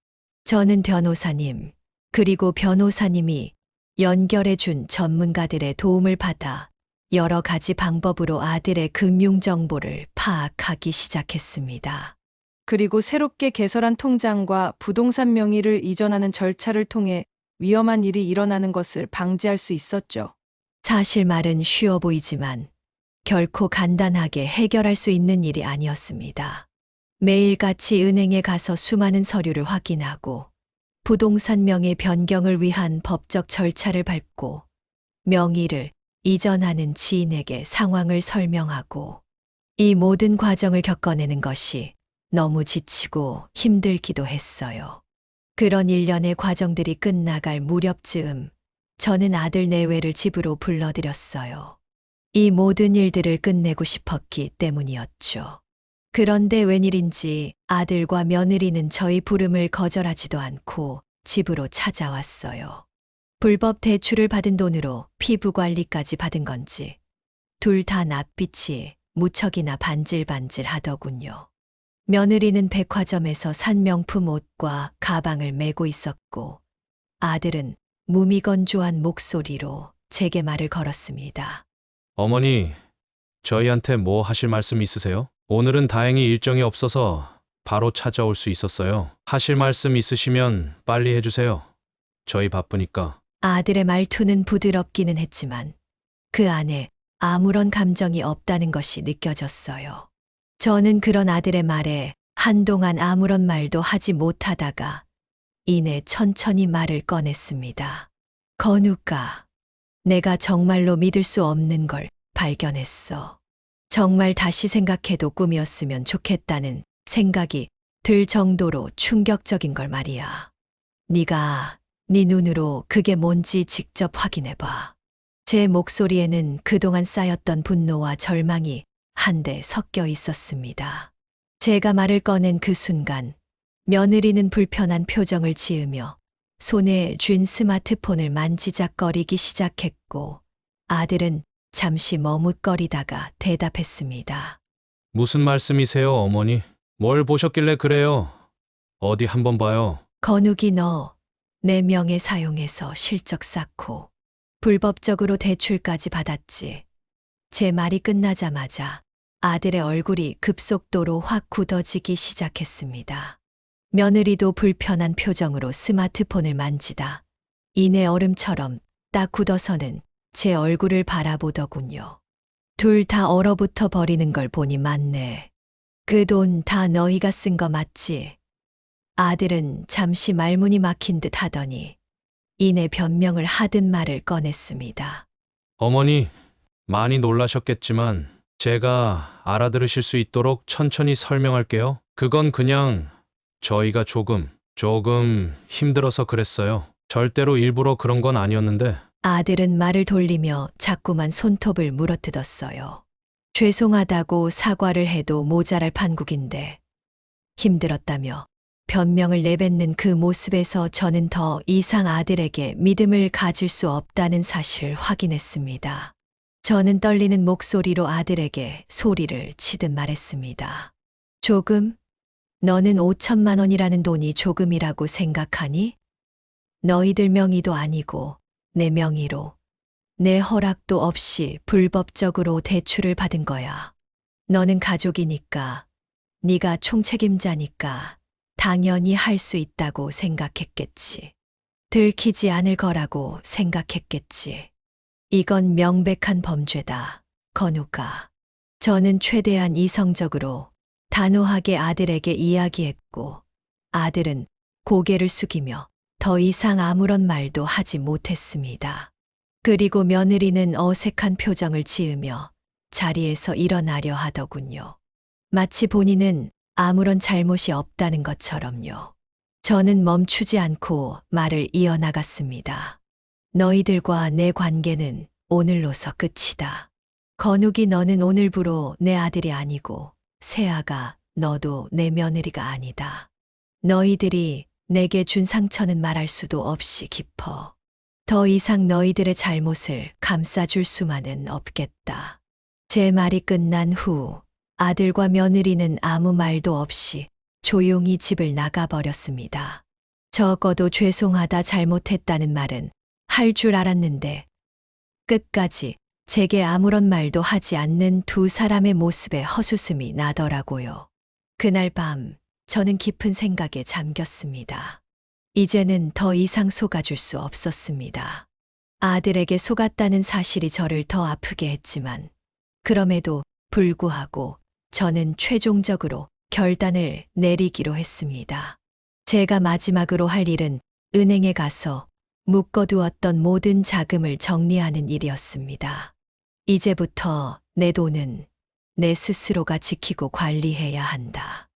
저는 변호사님, 그리고 변호사님이 연결해준 전문가들의 도움을 받아 여러 가지 방법으로 아들의 금융 정보를 파악하기 시작했습니다. 그리고 새롭게 개설한 통장과 부동산 명의를 이전하는 절차를 통해 위험한 일이 일어나는 것을 방지할 수 있었죠. 사실 말은 쉬워 보이지만 결코 간단하게 해결할 수 있는 일이 아니었습니다. 매일같이 은행에 가서 수많은 서류를 확인하고 부동산 명의 변경을 위한 법적 절차를 밟고 명의를 이전하는 지인에게 상황을 설명하고 이 모든 과정을 겪어내는 것이 너무 지치고 힘들기도 했어요. 그런 일련의 과정들이 끝나갈 무렵즈음 저는 아들 내외를 집으로 불러들였어요. 이 모든 일들을 끝내고 싶었기 때문이었죠. 그런데 웬일인지 아들과 며느리는 저희 부름을 거절하지도 않고 집으로 찾아왔어요. 불법 대출을 받은 돈으로 피부 관리까지 받은 건지 둘 다 낯빛이 무척이나 반질반질 하더군요. 며느리는 백화점에서 산 명품 옷과 가방을 메고 있었고 아들은 무미건조한 목소리로 제게 말을 걸었습니다. 어머니, 저희한테 뭐 하실 말씀 있으세요? 오늘은 다행히 일정이 없어서 바로 찾아올 수 있었어요. 하실 말씀 있으시면 빨리 해주세요. 저희 바쁘니까. 아들의 말투는 부드럽기는 했지만 그 안에 아무런 감정이 없다는 것이 느껴졌어요. 저는 그런 아들의 말에 한동안 아무런 말도 하지 못하다가 이내 천천히 말을 꺼냈습니다. 건우가, 내가 정말로 믿을 수 없는 걸 발견했어. 정말 다시 생각해도 꿈이었으면 좋겠다는 생각이 들 정도로 충격적인 걸 말이야. 네가 네 눈으로 그게 뭔지 직접 확인해봐. 제 목소리에는 그동안 쌓였던 분노와 절망이 한데 섞여 있었습니다. 제가 말을 꺼낸 그 순간 며느리는 불편한 표정을 지으며 손에 쥔 스마트폰을 만지작거리기 시작했고 아들은 잠시 머뭇거리다가 대답했습니다. 무슨 말씀이세요, 어머니? 뭘 보셨길래 그래요? 어디 한번 봐요. 건욱이 너 내 명예 사용해서 실적 쌓고 불법적으로 대출까지 받았지. 제 말이 끝나자마자 아들의 얼굴이 급속도로 확 굳어지기 시작했습니다. 며느리도 불편한 표정으로 스마트폰을 만지다 이내 얼음처럼 딱 굳어서는 제 얼굴을 바라보더군요. 둘 다 얼어붙어 버리는 걸 보니 맞네. 그 돈 다 너희가 쓴 거 맞지? 아들은 잠시 말문이 막힌 듯 하더니 이내 변명을 하듯 말을 꺼냈습니다. 어머니, 많이 놀라셨겠지만 제가 알아들으실 수 있도록 천천히 설명할게요. 그건 그냥 저희가 조금 힘들어서 그랬어요. 절대로 일부러 그런 건 아니었는데. 아들은 말을 돌리며 자꾸만 손톱을 물어뜯었어요. 죄송하다고 사과를 해도 모자랄 판국인데 힘들었다며 변명을 내뱉는 그 모습에서 저는 더 이상 아들에게 믿음을 가질 수 없다는 사실을 확인했습니다. 저는 떨리는 목소리로 아들에게 소리를 치듯 말했습니다. 조금? 너는 5천만 원이라는 돈이 조금이라고 생각하니? 너희들 명의도 아니고 내 명의로 내 허락도 없이 불법적으로 대출을 받은 거야. 너는 가족이니까, 네가 총책임자니까 당연히 할 수 있다고 생각했겠지. 들키지 않을 거라고 생각했겠지. 이건 명백한 범죄다, 건우가. 저는 최대한 이성적으로 단호하게 아들에게 이야기했고, 아들은 고개를 숙이며 더 이상 아무런 말도 하지 못했습니다. 그리고 며느리는 어색한 표정을 지으며 자리에서 일어나려 하더군요. 마치 본인은 아무런 잘못이 없다는 것처럼요. 저는 멈추지 않고 말을 이어나갔습니다. 너희들과 내 관계는 오늘로서 끝이다. 건욱이, 너는 오늘부로 내 아들이 아니고 세아가, 너도 내 며느리가 아니다. 너희들이 내게 준 상처는 말할 수도 없이 깊어. 더 이상 너희들의 잘못을 감싸줄 수만은 없겠다. 제 말이 끝난 후 아들과 며느리는 아무 말도 없이 조용히 집을 나가버렸습니다. 적어도 죄송하다, 잘못했다는 말은 할 줄 알았는데 끝까지 제게 아무런 말도 하지 않는 두 사람의 모습에 헛웃음이 나더라고요. 그날 밤 저는 깊은 생각에 잠겼습니다. 이제는 더 이상 속아줄 수 없었습니다. 아들에게 속았다는 사실이 저를 더 아프게 했지만 그럼에도 불구하고 저는 최종적으로 결단을 내리기로 했습니다. 제가 마지막으로 할 일은 은행에 가서 묶어두었던 모든 자금을 정리하는 일이었습니다. 이제부터 내 돈은 내 스스로가 지키고 관리해야 한다.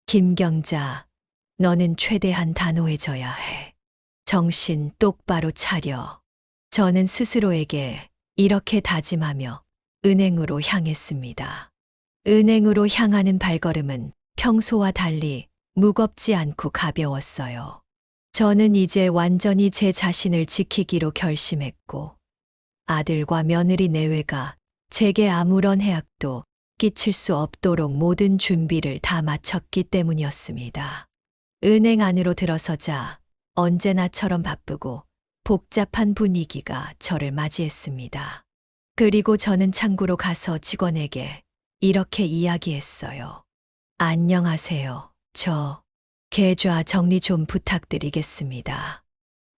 김경자, 너는 최대한 단호해져야 해. 정신 똑바로 차려. 저는 스스로에게 이렇게 다짐하며 은행으로 향했습니다. 은행으로 향하는 발걸음은 평소와 달리 무겁지 않고 가벼웠어요. 저는 이제 완전히 제 자신을 지키기로 결심했고, 아들과 며느리 내외가 제게 아무런 해악도 끼칠 수 없도록 모든 준비를 다 마쳤기 때문이었습니다. 은행 안으로 들어서자 언제나처럼 바쁘고 복잡한 분위기가 저를 맞이했습니다. 그리고 저는 창구로 가서 직원에게 이렇게 이야기했어요. 안녕하세요. 저 계좌 정리 좀 부탁드리겠습니다.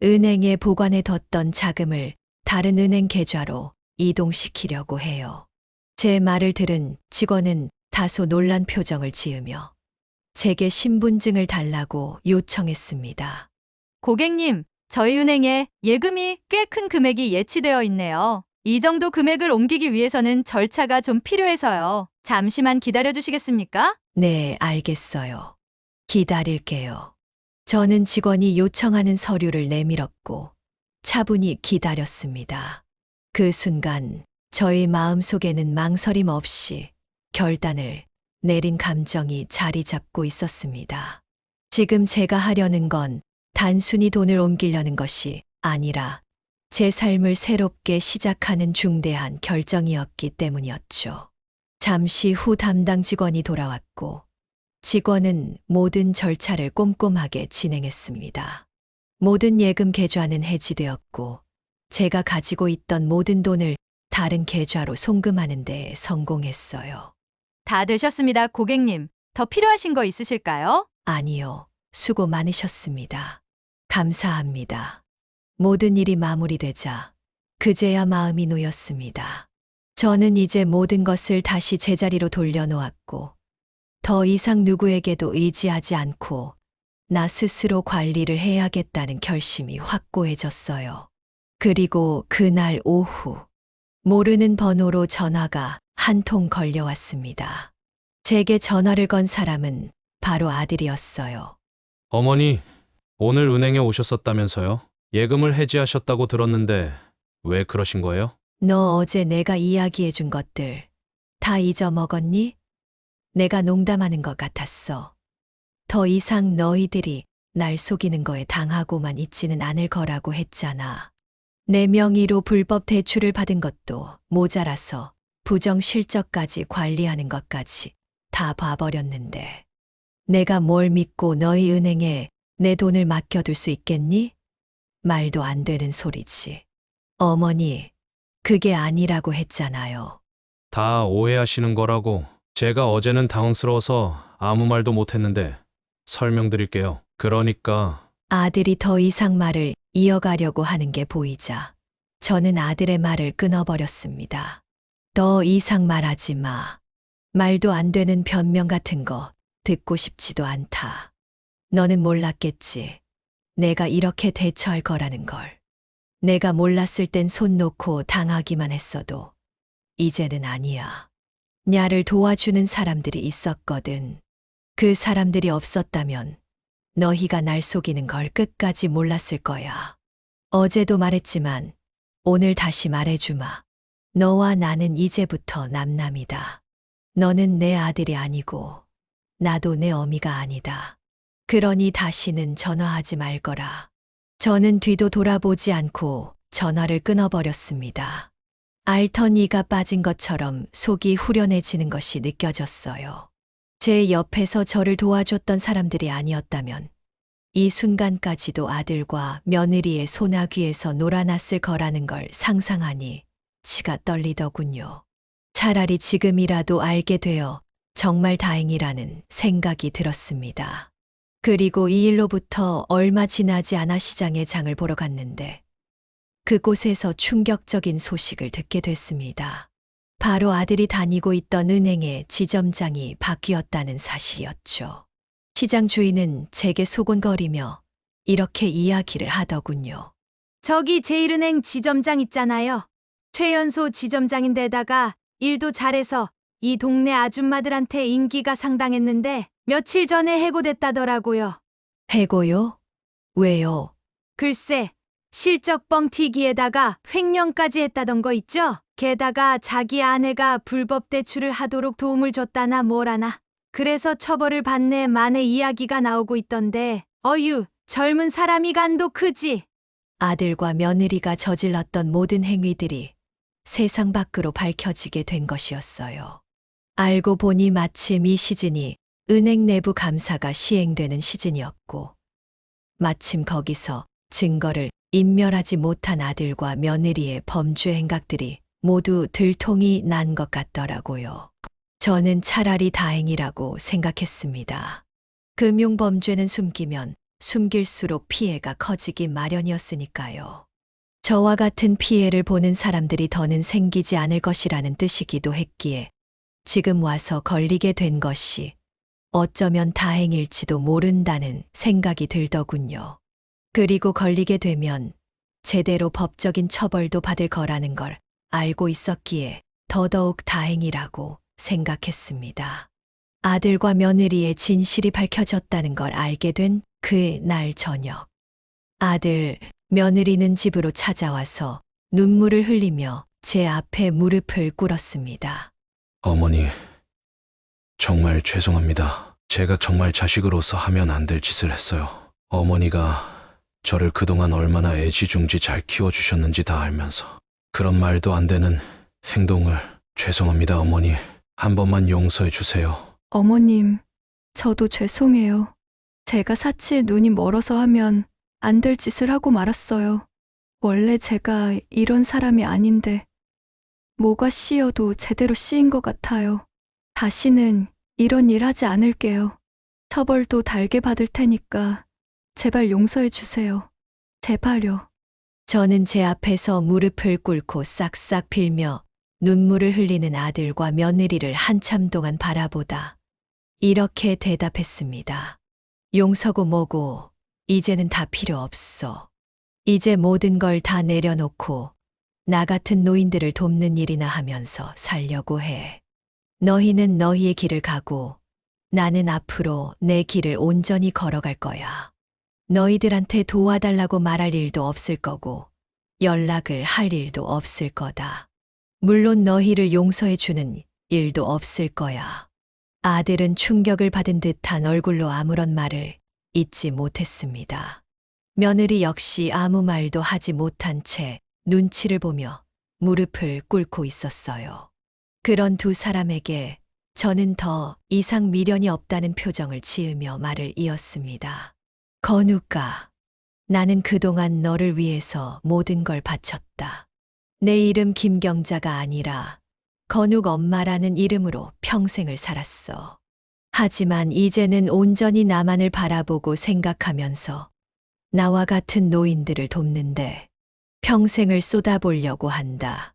은행에 보관해 뒀던 자금을 다른 은행 계좌로 이동시키려고 해요. 제 말을 들은 직원은 다소 놀란 표정을 지으며 제게 신분증을 달라고 요청했습니다. 고객님, 저희 은행에 예금이 꽤 큰 금액이 예치되어 있네요. 이 정도 금액을 옮기기 위해서는 절차가 좀 필요해서요. 잠시만 기다려 주시겠습니까? 네, 알겠어요. 기다릴게요. 저는 직원이 요청하는 서류를 내밀었고 차분히 기다렸습니다. 그 순간 저의 마음속에는 망설임 없이 결단을 내린 감정이 자리 잡고 있었습니다. 지금 제가 하려는 건 단순히 돈을 옮기려는 것이 아니라 제 삶을 새롭게 시작하는 중대한 결정이었기 때문이었죠. 잠시 후 담당 직원이 돌아왔고 직원은 모든 절차를 꼼꼼하게 진행했습니다. 모든 예금 계좌는 해지되었고 제가 가지고 있던 모든 돈을 다른 계좌로 송금하는 데 성공했어요. 다 되셨습니다, 고객님. 더 필요하신 거 있으실까요? 아니요. 수고 많으셨습니다. 감사합니다. 모든 일이 마무리되자 그제야 마음이 놓였습니다. 저는 이제 모든 것을 다시 제자리로 돌려놓았고, 더 이상 누구에게도 의지하지 않고 나 스스로 관리를 해야겠다는 결심이 확고해졌어요. 그리고 그날 오후, 모르는 번호로 전화가 한 통 걸려왔습니다. 제게 전화를 건 사람은 바로 아들이었어요. 어머니, 오늘 은행에 오셨었다면서요? 예금을 해지하셨다고 들었는데 왜 그러신 거예요? 너 어제 내가 이야기해 준 것들 다 잊어먹었니? 내가 농담하는 것 같았어. 더 이상 너희들이 날 속이는 거에 당하고만 있지는 않을 거라고 했잖아. 내 명의로 불법 대출을 받은 것도 모자라서 부정 실적까지 관리하는 것까지 다 봐버렸는데 내가 뭘 믿고 너희 은행에 내 돈을 맡겨둘 수 있겠니? 말도 안 되는 소리지. 어머니, 그게 아니라고 했잖아요. 다 오해하시는 거라고. 제가 어제는 당황스러워서 아무 말도 못했는데 설명드릴게요. 그러니까 아들이 더 이상 말을 이어가려고 하는 게 보이자 저는 아들의 말을 끊어버렸습니다. 더 이상 말하지 마. 말도 안 되는 변명 같은 거 듣고 싶지도 않다. 너는 몰랐겠지. 내가 이렇게 대처할 거라는 걸. 내가 몰랐을 땐 손 놓고 당하기만 했어도 이제는 아니야. 나를 도와주는 사람들이 있었거든. 그 사람들이 없었다면 너희가 날 속이는 걸 끝까지 몰랐을 거야. 어제도 말했지만 오늘 다시 말해주마. 너와 나는 이제부터 남남이다. 너는 내 아들이 아니고 나도 내 어미가 아니다. 그러니 다시는 전화하지 말거라. 저는 뒤도 돌아보지 않고 전화를 끊어버렸습니다. 앓던 이가 빠진 것처럼 속이 후련해지는 것이 느껴졌어요. 제 옆에서 저를 도와줬던 사람들이 아니었다면 이 순간까지도 아들과 며느리의 소나귀에서 놀아났을 거라는 걸 상상하니 치가 떨리더군요. 차라리 지금이라도 알게 되어 정말 다행이라는 생각이 들었습니다. 그리고 이 일로부터 얼마 지나지 않아 시장에 장을 보러 갔는데 그곳에서 충격적인 소식을 듣게 됐습니다. 바로 아들이 다니고 있던 은행의 지점장이 바뀌었다는 사실이었죠. 시장 주인은 제게 소곤거리며 이렇게 이야기를 하더군요. 저기 제1은행 지점장 있잖아요. 최연소 지점장인데다가 일도 잘해서 이 동네 아줌마들한테 인기가 상당했는데 며칠 전에 해고됐다더라고요. 해고요? 왜요? 글쎄, 실적 뻥튀기에다가 횡령까지 했다던 거 있죠? 게다가 자기 아내가 불법 대출을 하도록 도움을 줬다나 뭐라나. 그래서 처벌을 받네 만의 이야기가 나오고 있던데 어휴, 젊은 사람이 간도 크지. 아들과 며느리가 저질렀던 모든 행위들이 세상 밖으로 밝혀지게 된 것이었어요. 알고 보니 마침 이 시즌이 은행 내부 감사가 시행되는 시즌이었고 마침 거기서 증거를 인멸하지 못한 아들과 며느리의 범죄 행각들이 모두 들통이 난 것 같더라고요. 저는 차라리 다행이라고 생각했습니다. 금융범죄는 숨기면 숨길수록 피해가 커지기 마련이었으니까요. 저와 같은 피해를 보는 사람들이 더는 생기지 않을 것이라는 뜻이기도 했기에 지금 와서 걸리게 된 것이 어쩌면 다행일지도 모른다는 생각이 들더군요. 그리고 걸리게 되면 제대로 법적인 처벌도 받을 거라는 걸 알고 있었기에 더더욱 다행이라고 생각했습니다. 아들과 며느리의 진실이 밝혀졌다는 걸 알게 된 그 날 저녁. 아들, 며느리는 집으로 찾아와서 눈물을 흘리며 제 앞에 무릎을 꿇었습니다. 어머니, 정말 죄송합니다. 제가 정말 자식으로서 하면 안 될 짓을 했어요. 어머니가 저를 그동안 얼마나 애지중지 잘 키워주셨는지 다 알면서 그런 말도 안 되는 행동을. 죄송합니다, 어머니. 한 번만 용서해 주세요. 어머님, 저도 죄송해요. 제가 사치에 눈이 멀어서 하면 안 될 짓을 하고 말았어요. 원래 제가 이런 사람이 아닌데 뭐가 씌어도 제대로 씌인 것 같아요. 다시는 이런 일 하지 않을게요. 처벌도 달게 받을 테니까 제발 용서해 주세요. 제발요. 저는 제 앞에서 무릎을 꿇고 싹싹 빌며 눈물을 흘리는 아들과 며느리를 한참 동안 바라보다 이렇게 대답했습니다. 용서고 뭐고 이제는 다 필요 없어. 이제 모든 걸 다 내려놓고 나 같은 노인들을 돕는 일이나 하면서 살려고 해. 너희는 너희의 길을 가고 나는 앞으로 내 길을 온전히 걸어갈 거야. 너희들한테 도와달라고 말할 일도 없을 거고 연락을 할 일도 없을 거다. 물론 너희를 용서해 주는 일도 없을 거야. 아들은 충격을 받은 듯한 얼굴로 아무런 말을 잇지 못했습니다. 며느리 역시 아무 말도 하지 못한 채 눈치를 보며 무릎을 꿇고 있었어요. 그런 두 사람에게 저는 더 이상 미련이 없다는 표정을 지으며 말을 이었습니다. 건우가, 나는 그동안 너를 위해서 모든 걸 바쳤다. 내 이름 김경자가 아니라 건욱 엄마라는 이름으로 평생을 살았어. 하지만 이제는 온전히 나만을 바라보고 생각하면서 나와 같은 노인들을 돕는데 평생을 쏟아보려고 한다.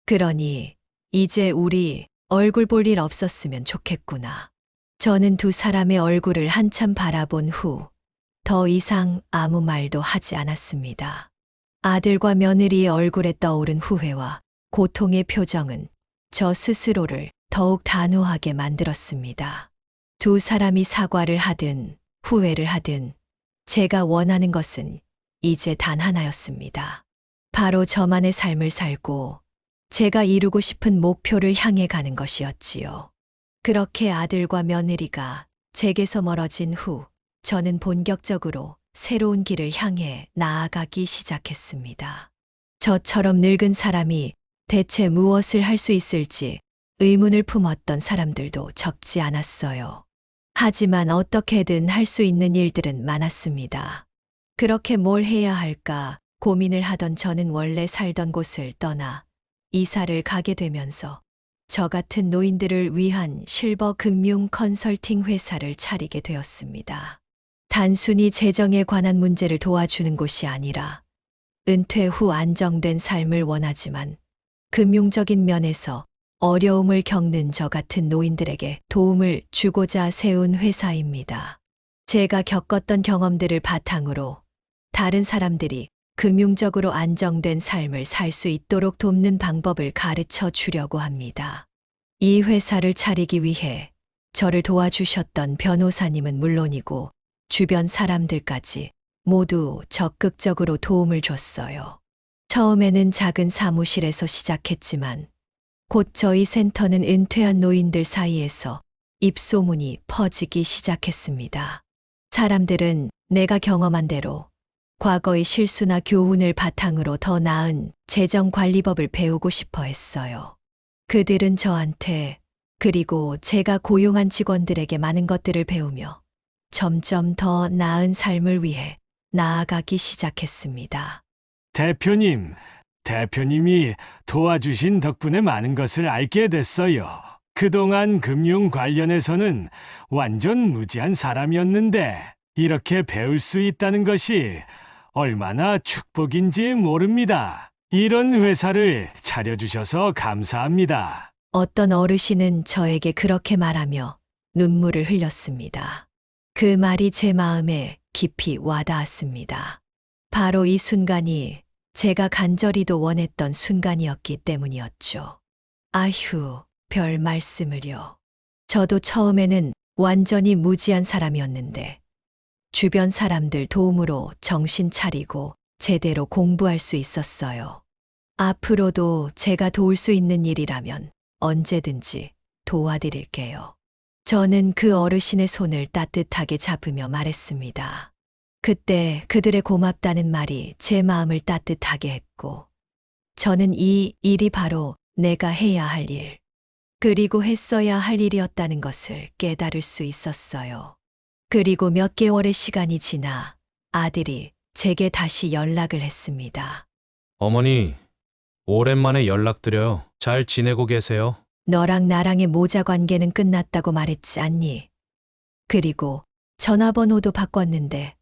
그러니 이제 우리 얼굴 볼 일 없었으면 좋겠구나. 저는 두 사람의 얼굴을 한참 바라본 후 더 이상 아무 말도 하지 않았습니다. 아들과 며느리의 얼굴에 떠오른 후회와 고통의 표정은 저 스스로를 더욱 단호하게 만들었습니다. 두 사람이 사과를 하든 후회를 하든 제가 원하는 것은 이제 단 하나였습니다. 바로 저만의 삶을 살고 제가 이루고 싶은 목표를 향해 가는 것이었지요. 그렇게 아들과 며느리가 제게서 멀어진 후 저는 본격적으로 새로운 길을 향해 나아가기 시작했습니다. 저처럼 늙은 사람이 대체 무엇을 할 수 있을지 의문을 품었던 사람들도 적지 않았어요. 하지만 어떻게든 할 수 있는 일들은 많았습니다. 그렇게 뭘 해야 할까 고민을 하던 저는 원래 살던 곳을 떠나 이사를 가게 되면서 저 같은 노인들을 위한 실버 금융 컨설팅 회사를 차리게 되었습니다. 단순히 재정에 관한 문제를 도와주는 곳이 아니라 은퇴 후 안정된 삶을 원하지만 금융적인 면에서 어려움을 겪는 저 같은 노인들에게 도움을 주고자 세운 회사입니다. 제가 겪었던 경험들을 바탕으로 다른 사람들이 금융적으로 안정된 삶을 살 수 있도록 돕는 방법을 가르쳐 주려고 합니다. 이 회사를 차리기 위해 저를 도와주셨던 변호사님은 물론이고 주변 사람들까지 모두 적극적으로 도움을 줬어요. 처음에는 작은 사무실에서 시작했지만 곧 저희 센터는 은퇴한 노인들 사이에서 입소문이 퍼지기 시작했습니다. 사람들은 내가 경험한 대로 과거의 실수나 교훈을 바탕으로 더 나은 재정관리법을 배우고 싶어 했어요. 그들은 저한테 그리고 제가 고용한 직원들에게 많은 것들을 배우며 점점 더 나은 삶을 위해 나아가기 시작했습니다. 대표님이 도와주신 덕분에 많은 것을 알게 됐어요. 그동안 금융 관련해서는 완전 무지한 사람이었는데 이렇게 배울 수 있다는 것이 얼마나 축복인지 모릅니다. 이런 회사를 차려주셔서 감사합니다. 어떤 어르신은 저에게 그렇게 말하며 눈물을 흘렸습니다. 그 말이 제 마음에 깊이 와닿았습니다. 바로 이 순간이 제가 간절히도 원했던 순간이었기 때문이었죠. 아휴, 별 말씀을요. 저도 처음에는 완전히 무지한 사람이었는데 주변 사람들 도움으로 정신 차리고 제대로 공부할 수 있었어요. 앞으로도 제가 도울 수 있는 일이라면 언제든지 도와드릴게요. 저는 그 어르신의 손을 따뜻하게 잡으며 말했습니다. 그때 그들의 고맙다는 말이 제 마음을 따뜻하게 했고, 저는 이 일이 바로 내가 해야 할 일, 그리고 했어야 할 일이었다는 것을 깨달을 수 있었어요. 그리고 몇 개월의 시간이 지나 아들이 제게 다시 연락을 했습니다. 어머니, 오랜만에 연락드려요. 잘 지내고 계세요? 너랑 나랑의 모자 관계는 끝났다고 말했지 않니? 그리고 전화번호도 바꿨는데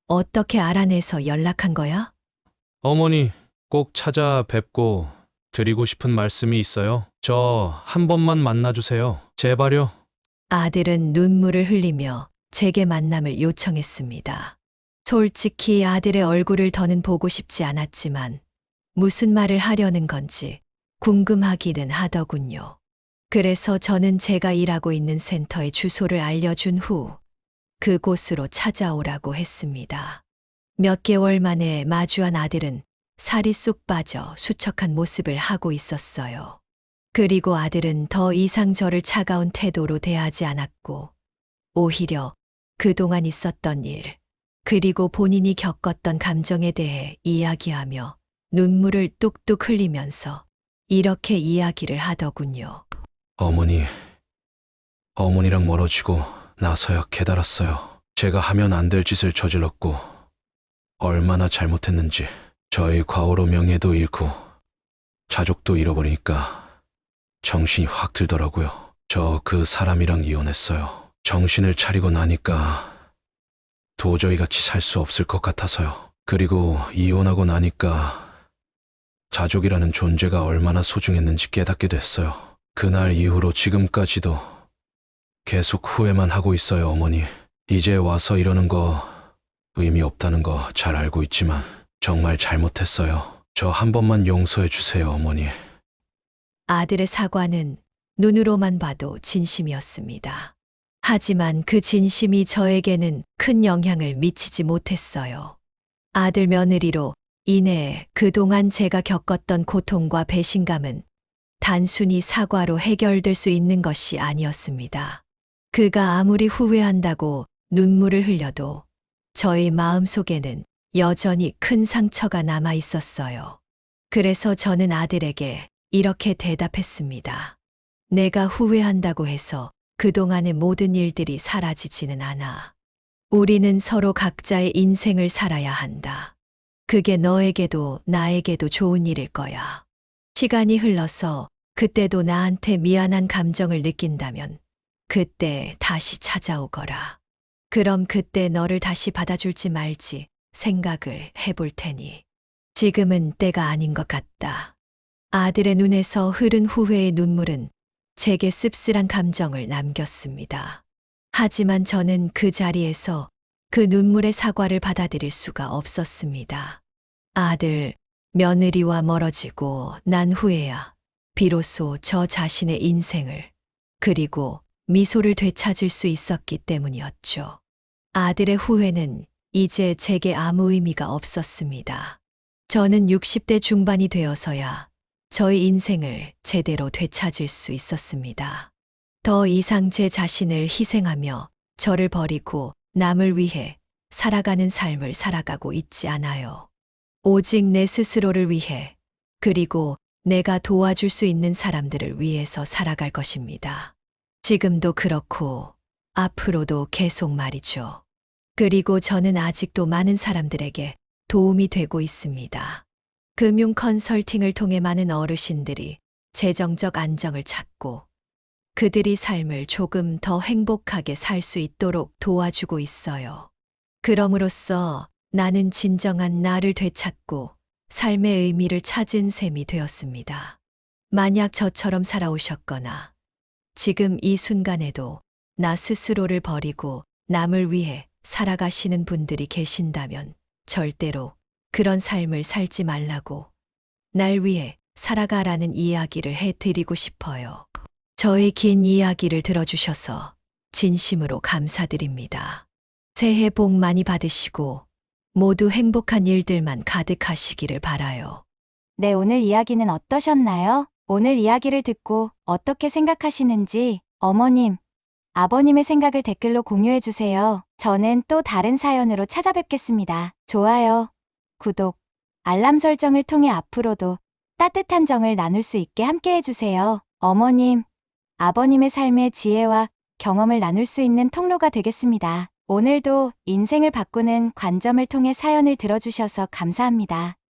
어떻게 알아내서 연락한 거야? 어머니, 꼭 찾아뵙고 드리고 싶은 말씀이 있어요. 저 한 번만 만나주세요. 제발요. 아들은 눈물을 흘리며 제게 만남을 요청했습니다. 솔직히 아들의 얼굴을 더는 보고 싶지 않았지만 무슨 말을 하려는 건지 궁금하기는 하더군요. 그래서 저는 제가 일하고 있는 센터의 주소를 알려준 후 그곳으로 찾아오라고 했습니다. 몇 개월 만에 마주한 아들은 살이 쑥 빠져 수척한 모습을 하고 있었어요. 그리고 아들은 더 이상 저를 차가운 태도로 대하지 않았고 오히려 그동안 있었던 일, 그리고 본인이 겪었던 감정에 대해 이야기하며 눈물을 뚝뚝 흘리면서 이렇게 이야기를 하더군요. 어머니랑 멀어지고 나서야 깨달았어요. 제가 하면 안 될 짓을 저질렀고 얼마나 잘못했는지. 저의 과오로 명예도 잃고 자족도 잃어버리니까 정신이 확 들더라고요. 저 그 사람이랑 이혼했어요. 정신을 차리고 나니까 도저히 같이 살 수 없을 것 같아서요. 그리고 이혼하고 나니까 자족이라는 존재가 얼마나 소중했는지 깨닫게 됐어요. 그날 이후로 지금까지도 계속 후회만 하고 있어요, 어머니. 이제 와서 이러는 거 의미 없다는 거 잘 알고 있지만 정말 잘못했어요. 저 한 번만 용서해 주세요, 어머니. 아들의 사과는 눈으로만 봐도 진심이었습니다. 하지만 그 진심이 저에게는 큰 영향을 미치지 못했어요. 아들 며느리로 인해 그동안 제가 겪었던 고통과 배신감은 단순히 사과로 해결될 수 있는 것이 아니었습니다. 그가 아무리 후회한다고 눈물을 흘려도 저의 마음속에는 여전히 큰 상처가 남아 있었어요. 그래서 저는 아들에게 이렇게 대답했습니다. 내가 후회한다고 해서 그동안의 모든 일들이 사라지지는 않아. 우리는 서로 각자의 인생을 살아야 한다. 그게 너에게도 나에게도 좋은 일일 거야. 시간이 흘러서 그때도 나한테 미안한 감정을 느낀다면 그때 다시 찾아오거라. 그럼 그때 너를 다시 받아줄지 말지 생각을 해볼 테니 지금은 때가 아닌 것 같다. 아들의 눈에서 흐른 후회의 눈물은 제게 씁쓸한 감정을 남겼습니다. 하지만 저는 그 자리에서 그 눈물의 사과를 받아들일 수가 없었습니다. 아들, 며느리와 멀어지고 난 후에야 비로소 저 자신의 인생을 그리고 미소를 되찾을 수 있었기 때문이었죠. 아들의 후회는 이제 제게 아무 의미가 없었습니다. 저는 60대 중반이 되어서야 저의 인생을 제대로 되찾을 수 있었습니다. 더 이상 제 자신을 희생하며 저를 버리고 남을 위해 살아가는 삶을 살아가고 있지 않아요. 오직 내 스스로를 위해 그리고 내가 도와줄 수 있는 사람들을 위해서 살아갈 것입니다. 지금도 그렇고 앞으로도 계속 말이죠. 그리고 저는 아직도 많은 사람들에게 도움이 되고 있습니다. 금융 컨설팅을 통해 많은 어르신들이 재정적 안정을 찾고 그들이 삶을 조금 더 행복하게 살 수 있도록 도와주고 있어요. 그럼으로써 나는 진정한 나를 되찾고 삶의 의미를 찾은 셈이 되었습니다. 만약 저처럼 살아오셨거나 지금 이 순간에도 나 스스로를 버리고 남을 위해 살아가시는 분들이 계신다면 절대로 그런 삶을 살지 말라고 날 위해 살아가라는 이야기를 해드리고 싶어요. 저의 긴 이야기를 들어주셔서 진심으로 감사드립니다. 새해 복 많이 받으시고 모두 행복한 일들만 가득하시기를 바라요. 네, 오늘 이야기는 어떠셨나요? 오늘 이야기를 듣고 어떻게 생각하시는지 어머님, 아버님의 생각을 댓글로 공유해주세요. 저는 또 다른 사연으로 찾아뵙겠습니다. 좋아요, 구독, 알람 설정을 통해 앞으로도 따뜻한 정을 나눌 수 있게 함께해주세요. 어머님, 아버님의 삶의 지혜와 경험을 나눌 수 있는 통로가 되겠습니다. 오늘도 인생을 바꾸는 관점을 통해 사연을 들어주셔서 감사합니다.